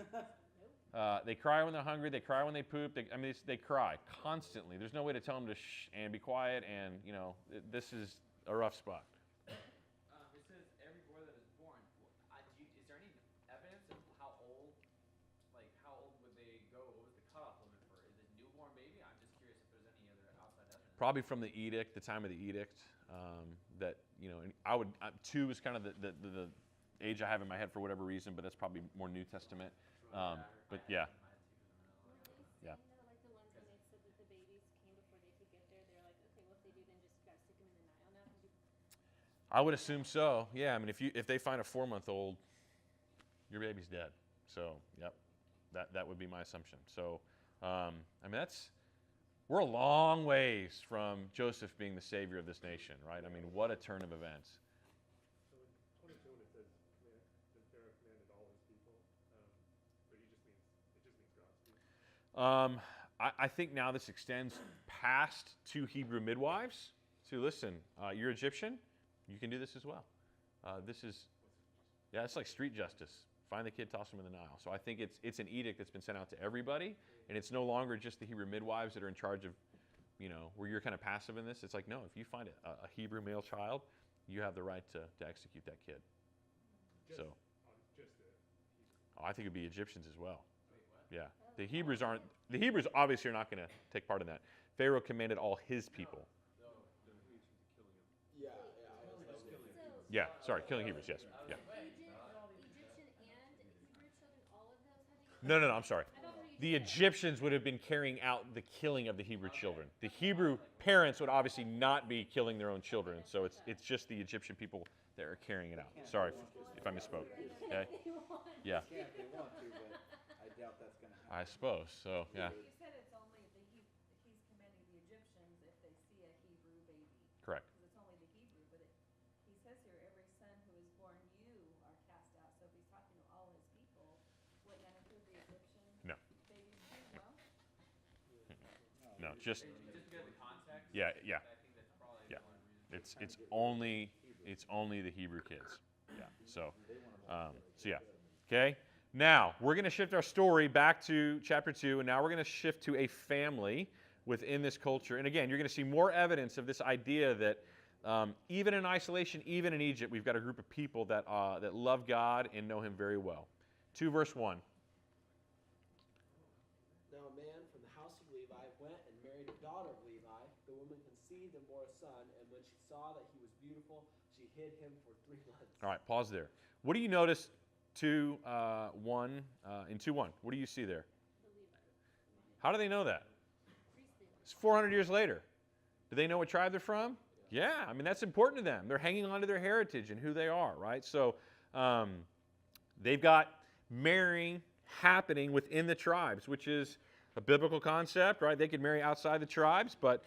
they cry when they're hungry. They cry when they poop. They cry constantly. There's no way to tell them to shh and be quiet. And this is a rough spot. It says every boy that is born. Is there any evidence of how old would they go? What was the cutoff limit for? Is it newborn baby? I'm just curious if there's any other outside evidence. Probably from the edict, the time of the edict. That and I would 2 is kind of the age I have in my head for whatever reason, but that's probably more New Testament. But yeah. Yeah. Like the ones when they said that the babies came before they could get there, they're like, okay, well if they do, then just gotta stick them in the Nile now. I would assume so. Yeah, I mean, if they find a 4-month-old, your baby's dead. So, yep, that would be my assumption. So, I mean, we're a long ways from Joseph being the savior of this nation, right? I mean, what a turn of events. So in 22, when it says that Pharaoh commanded all his people, but it just means God's people. I think now this extends past 2 Hebrew midwives. So listen, you're Egyptian, you can do this as well. It's like street justice. Find the kid, toss him in the Nile. So I think it's an edict that's been sent out to everybody, and it's no longer just the Hebrew midwives that are in charge of, where you're kind of passive in this. It's like, no, if you find a Hebrew male child, you have the right to execute that kid. I think it'd be Egyptians as well. Yeah, the Hebrews obviously are not going to take part in that. Pharaoh commanded all his people. Yeah, sorry, killing Hebrews. Yes, yeah. Egyptian and Hebrew children, all of those had to No, I'm sorry. I thought for the Egyptians would have been carrying out the killing of the Hebrew children. The Hebrew parents would obviously not be killing their own children, so it's just the Egyptian people that are carrying it out. Sorry if I misspoke. Okay? Yeah, Yeah, if they want to, but I doubt that's going to happen. I suppose so. Yeah, You said it's only he's commending the Egyptians if they see a Hebrew baby. correct. Because it's only the Hebrew, but he says here, every son who is born you are cast out. So if he's talking to all his people, wouldn't that include the Egyptian No. babies as well? No, just Just because of the context. yeah, yeah. I think that's probably Yeah. the only reason. It's only the Hebrew kids. Yeah. So yeah. Okay. Now we're going to shift our story back to chapter 2, and now we're going to shift to a family within this culture. And again, you're going to see more evidence of this idea that even in isolation, even in Egypt, we've got a group of people that love God and know Him very well. 2 verse 1. Now a man from the house of Levi went and married a daughter of Levi. The woman conceived and bore a son, and when she saw that he was beautiful, she hid him for 3 months. All right, pause there. What do you notice? 2:1 in 2:1. What do you see there? How do they know that? It's 400 years later. Do they know what tribe they're from? Yeah, I mean that's important to them. They're hanging on to their heritage and who they are, right? So they've got marrying happening within the tribes, which is a biblical concept, right? They could marry outside the tribes, but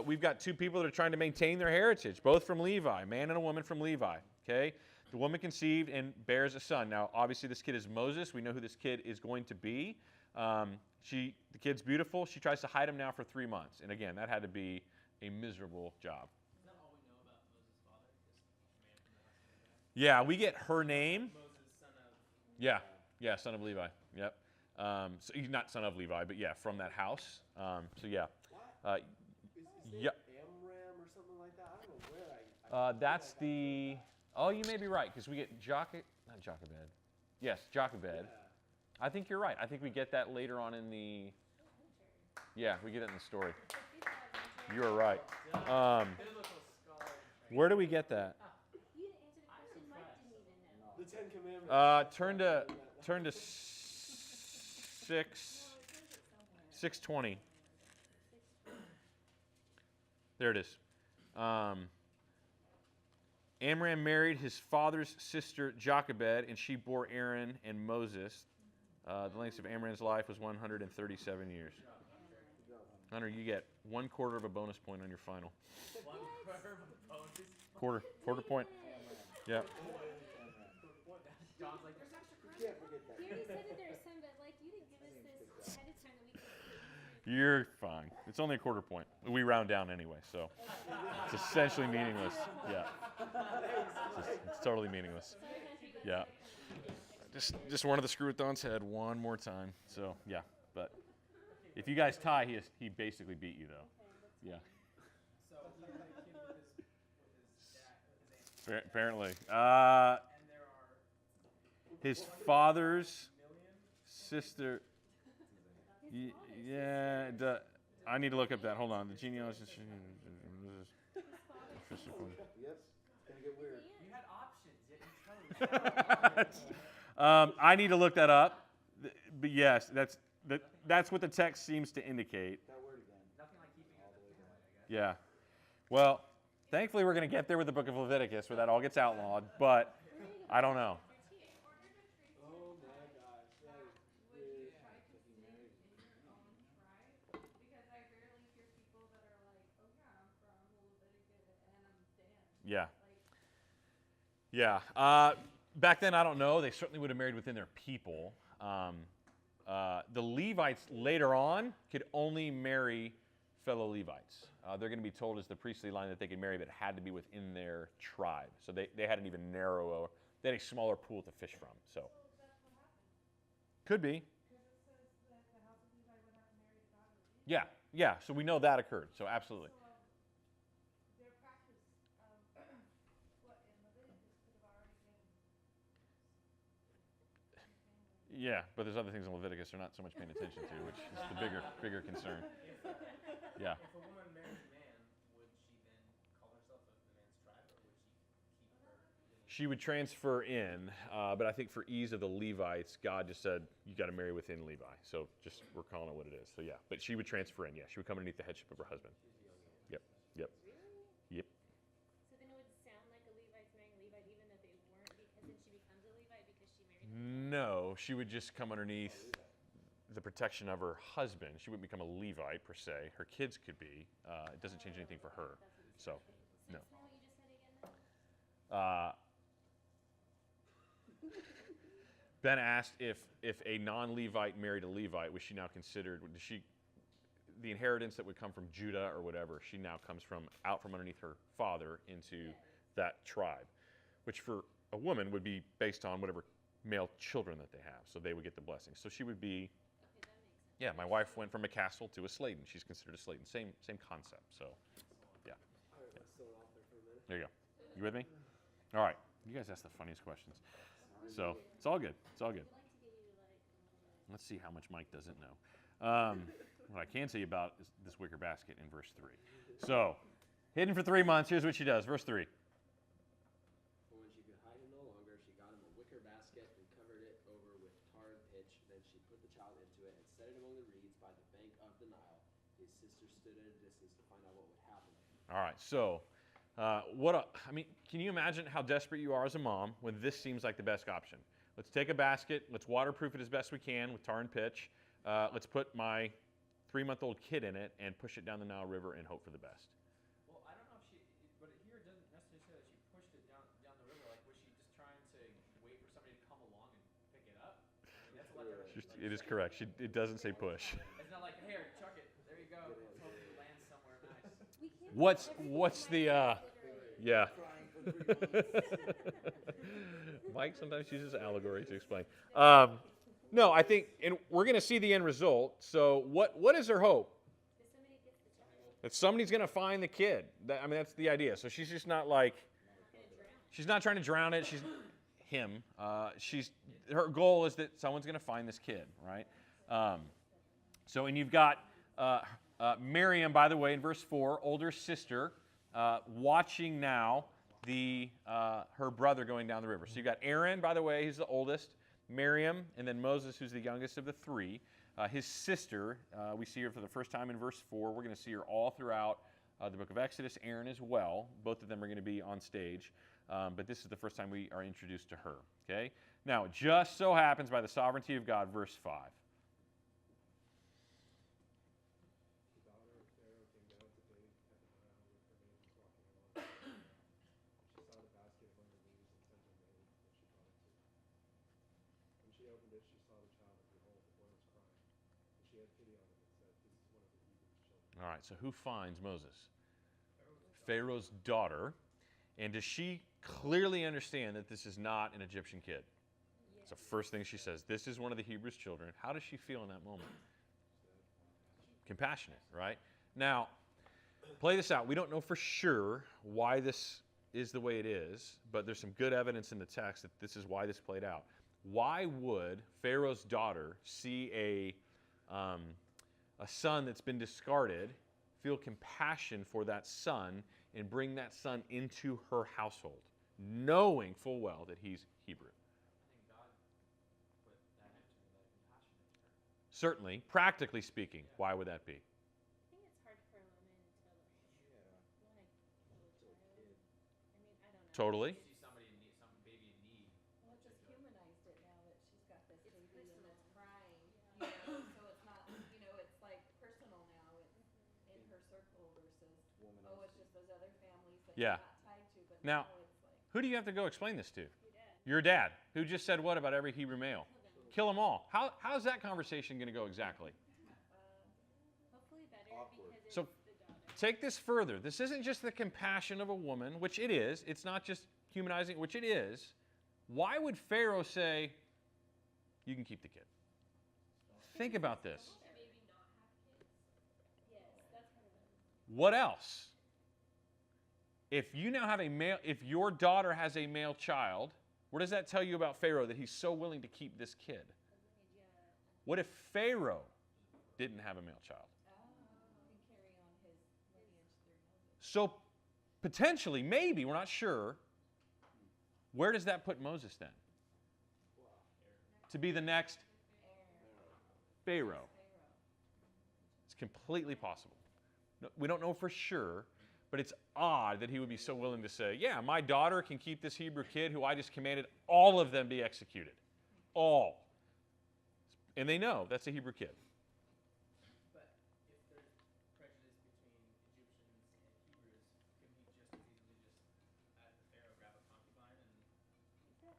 we've got 2 people that are trying to maintain their heritage, both from Levi, a man and a woman from Levi. Okay. The woman conceived and bears a son. Now, obviously, this kid is Moses. We know who this kid is going to be. The kid's beautiful. She tries to hide him now for 3 months. And again, that had to be a miserable job. Is that all we know about Moses' father? This man from the house of Levi? Yeah, we get her name. Moses, son of. Yeah, son of Levi. Yep. So he's not son of Levi, but yeah, from that house. So yeah. What? Is his yeah. name Amram or something like that? I don't know where I That's the. Oh, you may be right because we get not Jochebed. Yes, Jochebed. Yeah. I think you're right. I think we get that later on in the. Yeah, we get it in the story. You are right. Biblical scholar. Where do we get that? You didn't answer the question. Mike didn't even know. The 10 Commandments. Turn to 6:20. There it is. Amram married his father's sister Jochebed, and she bore Aaron and Moses. The length of Amram's life was 137 years. Hunter, you get 1/4 of a bonus point on your final. 1/4 of a bonus. Quarter point. Yeah. John's like, there's extra credit. Can't forget that. You already said that there's some, but like you didn't give us this ahead of time that we could. You're fine. It's only a quarter point. We round down anyway, so it's essentially meaningless. Yeah. It's totally meaningless. Yeah. Just wanted to screw with Don's head one more time. So yeah, but if you guys tie, he basically beat you though. Yeah. So he had a kid with his dad, with his aunt. Apparently. And there are His father's sister. Yeah. I need to look up that. Hold on. The genealogy. Yep. It's going to get weird. you had options, yet you chose. I need to look that up. But yes, that's what the text seems to indicate. That word again. Nothing like keeping it at the family, I guess. Yeah. Well, thankfully we're going to get there with the book of Leviticus where that all gets outlawed, but I don't know. Oh my gosh. That is Would you try to sing in your own tribe? Because I rarely hear people that are like, oh yeah, I'm from Leviticus and I'm Dan. Yeah. Like, Yeah. Back then, I don't know. They certainly would have married within their people. The Levites later on could only marry fellow Levites. They're going to be told as the priestly line that they could marry, but it had to be within their tribe. So they had an even narrower, they had a smaller pool to fish from. So that's what happened. could be. Because it says that the house of Levi went out and married a daughter of Levi. Yeah. Yeah. So we know that occurred. So absolutely. So their practice of what in Leviticus could have already been. Yeah, but there's other things in Leviticus they're not so much paying attention to, which is the bigger concern. Yeah. If a woman marries a man, would she then call herself the man's tribe, or would she keep her lineage? She would transfer in, but I think for ease of the Levites, God just said, you got to marry within Levi. So just, we're calling it what it is. So yeah, but she would transfer in, yeah. She would come underneath the headship of her husband. Yep, yep, yep. So then it would sound like a Levite's marrying a Levite even though they weren't, because then she becomes a Levite because she married him? No, she would just come underneath the protection of her husband. She wouldn't become a Levite per se. Her kids could be. It doesn't change anything for her. So, no. Explain what you just said again, though. Ben asked if a non-Levite married a Levite, was she now considered, the inheritance that would come from Judah or whatever, she now comes out from underneath her father into that tribe, which for a woman would be based on whatever male children that they have, so they would get the blessing. So she would be, Okay, that makes sense. yeah, my wife went from a Castle to a Sladen. She's considered a Sladen. Same concept, so, yeah. All right, let's throw it off there for a minute. There you go. You with me? All right. You guys ask the funniest questions. So it's all good. It's all good. We'd like to get you to like. Let's see how much Mike doesn't know. What I can say about is this wicker basket in verse 3. So, hidden for 3 months. Here's what she does. Verse 3. But when she could hide him no longer, she got him a wicker basket and covered it over with tar and pitch. Then she put the child into it and set it among the reeds by the bank of the Nile. His sister stood at a distance to find out what would happen. All right. So, can you imagine how desperate you are as a mom when this seems like the best option? Let's take a basket. Let's waterproof it as best we can with tar and pitch. Let's put my 3-month-old kid in it and push it down the Nile River and hope for the best. Well, I don't know if but here it doesn't necessarily say that she pushed it down the river. Like, was she just trying to wait for somebody to come along and pick it up? I mean, that's what It is correct. It doesn't say push. It's not like, here, chuck it. There you go. Let's hope it lands somewhere nice. We can't What's the yeah. Mike sometimes uses allegory to explain. No, I think, and we're going to see the end result. So what is her hope? That somebody gets the child. That somebody's going to find the kid. That's the idea. So she's just not like, she's not trying to drown it. She's him. Her goal is that someone's going to find this kid, right? And you've got Miriam, by the way, in verse 4, older sister, watching now her brother going down the river. So you've got Aaron, by the way, he's the oldest, Miriam, and then Moses, who's the youngest of the three. His sister, we see her for the first time in verse 4. We're going to see her all throughout the book of Exodus, Aaron as well. Both of them are going to be on stage. But this is the first time we are introduced to her. Okay? Now, it just so happens by the sovereignty of God, verse 5. The daughter of Pharaoh came down to bathe at the Nile with her maidens walking along. She saw the basket among the reeds and sent her maid, and she brought it to her. When she opened it, she saw the child, and behold, the boy was crying. And she had pity on him and said, "This is one of the Hebrews' children." All right, so who finds Moses? Pharaoh's daughter. And does she clearly understand that this is not an Egyptian kid? It's the first thing she says. This is one of the Hebrews' children. How does she feel in that moment? Compassionate, right? Now, play this out. We don't know for sure why this is the way it is, but there's some good evidence in the text that this is why this played out. Why would Pharaoh's daughter see a son that's been discarded, feel compassion for that son, and bring that son into her household, knowing full well that he's Hebrew? I think God put that into her, that compassion into her. Certainly, practically speaking, why would that be? I think it's hard for a woman to like want to kill a child. I mean, I don't know. Totally. See somebody in need, some baby in need. Well, it just humanized it now that she's got this It's baby and personal. it's crying, you know, so it's not, you know, it's like personal now. It's in her circle versus, oh, it's just those other families that Yeah. you're not tied to, but Now, now it's like, Who do you have to go explain this to? Your dad. Your dad, who just said what about every Hebrew male? Kill them all. How's that conversation going to go exactly? Hopefully better Awkward. because it's So- the daughter. Take this further. This isn't just the compassion of a woman, which it is. It's not just humanizing, which it is. Why would Pharaoh say, you can keep the kid? Think about this. Maybe not have kids. Yes, that's part of it. What else? If you now have if your daughter has a male child, what does that tell you about Pharaoh that he's so willing to keep this kid? What if Pharaoh didn't have a male child? can carry on his lineage through Moses. So potentially, maybe, we're not sure, Where does that put Moses then? To be the next Pharaoh. It's completely possible. No, we don't know for sure, but it's odd that he would be so willing to say, yeah, my daughter can keep this Hebrew kid who I just commanded all of them be executed. All. And they know that's a Hebrew kid. But if there's prejudice between Egyptians and Hebrews, couldn't he just as easily just, as the Pharaoh, grab a concubine and well,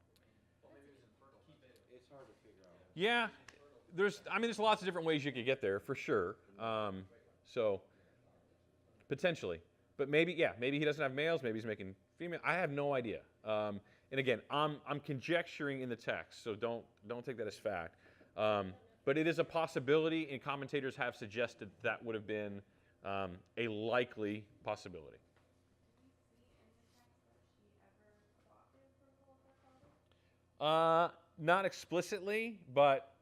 maybe he was infertile. Keep it. It's hard to figure out. Yeah, there's lots of different ways you could get there for sure. So potentially, but maybe he doesn't have males. Maybe he's making female. I have no idea. And again, I'm conjecturing in the text, so don't take that as fact. But it is a possibility, and commentators have suggested that would have been a likely possibility. Not explicitly, but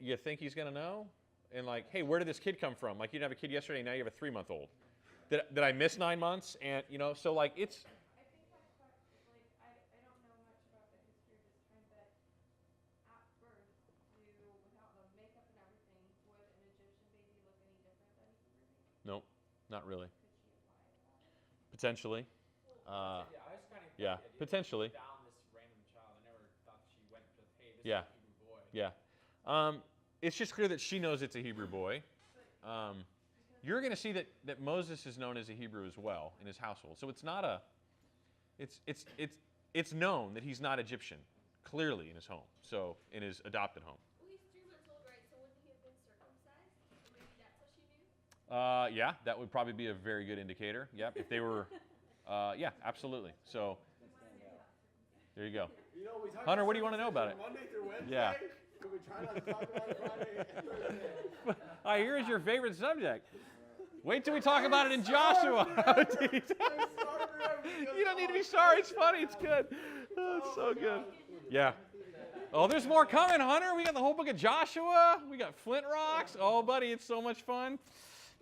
you think he's going to know? And like, hey, where did this kid come from? Like, you didn't have a kid yesterday, now you have a 3-month-old. Did I miss 9 months? And, so like it's... I think that's what, like, I don't know much about the history of this time, but at birth, without the makeup and everything, would an Egyptian baby look any different than a Hebrew baby? Nope, not really. Could she apply that? Potentially. I was kind of Yeah, potentially. Found this random child. I never thought she went to, hey, this Yeah. is a Hebrew boy. Yeah. It's just clear that she knows it's a Hebrew boy. You're going to see that Moses is known as a Hebrew as well in his household. So it's not it's known that he's not Egyptian, clearly in his home, so in his adopted home. Well, he's 3 months old, right? So wouldn't he have been circumcised? Or maybe that's how she knew? Yeah, that would probably be a very good indicator. Yep, if they were, yeah, absolutely. So there you go. You know, we talk Hunter, about what do you want to know about it? Monday through Wednesday. Yeah. But we try not to talk about it Friday and Thursday. I hear it's your favorite subject. Wait till we talk about it in Joshua. You don't need to be sorry. It's funny. It's good. Oh, it's so good. Yeah. Oh, there's more coming, Hunter. We got the whole book of Joshua. We got Flint Rocks. Oh, buddy, it's so much fun.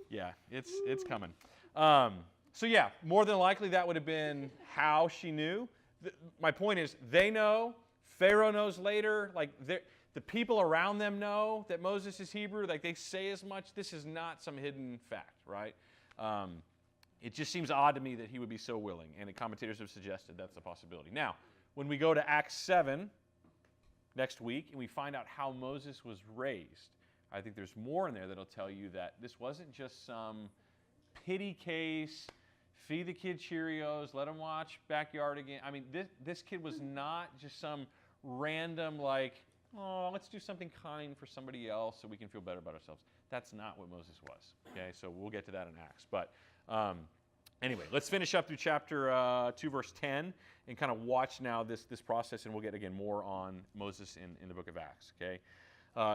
Yeah, it's coming. So yeah, more than likely that would have been how she knew. My point is, they know. Pharaoh knows later. Like the people around them know that Moses is Hebrew. Like they say as much. This is not some hidden fact, right? It just seems odd to me that he would be so willing, and the commentators have suggested that's a possibility. Now, when we go to Acts 7 next week and we find out how Moses was raised, I think there's more in there that'll tell you that this wasn't just some pity case, feed the kid Cheerios, let him watch Backyard again. I mean, this kid was not just some random, like, oh, let's do something kind for somebody else so we can feel better about ourselves. That's not what Moses was, okay? So we'll get to that in Acts. But anyway, let's finish up through chapter 2, verse 10, and kind of watch now this process, and we'll get, again, more on Moses in the book of Acts, okay?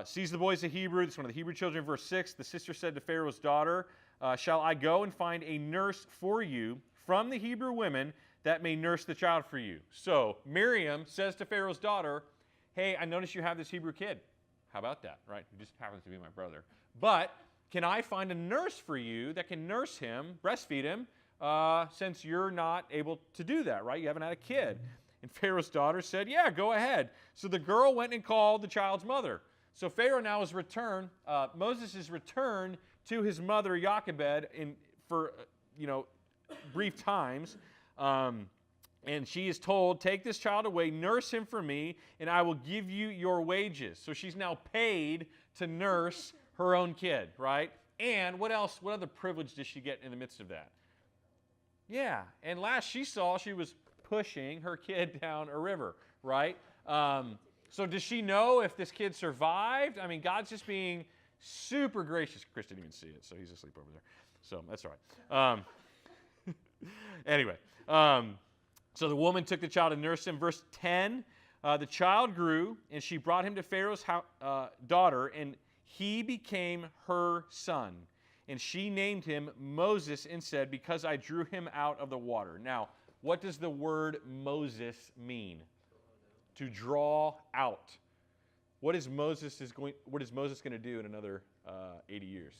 Sees the boys of Hebrew. This is one of the Hebrew children, verse 6. The sister said to Pharaoh's daughter, shall I go and find a nurse for you from the Hebrew women that may nurse the child for you? So Miriam says to Pharaoh's daughter, hey, I noticed you have this Hebrew kid. How about that, right? He just happens to be my brother. But can I find a nurse for you that can nurse him, breastfeed him, since you're not able to do that, right? You haven't had a kid. And Pharaoh's daughter said, yeah, go ahead. So the girl went and called the child's mother. So Pharaoh now is returned. Moses is returned to his mother Jochebed for brief times. And she is told, take this child away, nurse him for me, and I will give you your wages. So she's now paid to nurse her own kid, right? And what else? What other privilege does she get in the midst of that? Yeah, and last she saw, she was pushing her kid down a river, right? So does she know if this kid survived? I mean, God's just being super gracious. Chris didn't even see it, so he's asleep over there. So that's all right. Anyway, so the woman took the child and nursed him. Verse 10, the child grew, and she brought him to Pharaoh's daughter, and he became her son. And she named him Moses and said, because I drew him out of the water. Now, what does the word Moses mean? To draw out. What is Moses going to do in another 80 years?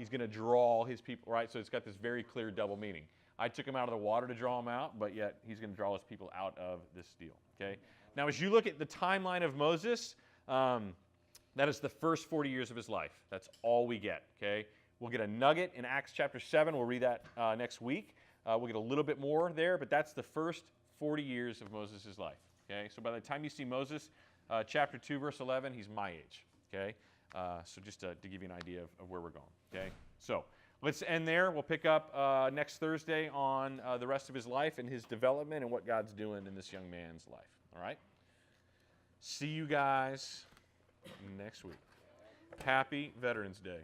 He's going to draw his people, right? So it's got this very clear double meaning. I took him out of the water to draw him out, but yet he's going to draw his people out of this deal, okay? Now, as you look at the timeline of Moses, that is the first 40 years of his life. That's all we get, okay? We'll get a nugget in Acts chapter 7. We'll read that next week. We'll get a little bit more there, but that's the first 40 years of Moses' life, okay? So by the time you see Moses, chapter 2, verse 11, he's my age, okay? So just to give you an idea of where we're going, okay? So let's end there. We'll pick up next Thursday on the rest of his life and his development and what God's doing in this young man's life, all right? See you guys next week. Happy Veterans Day.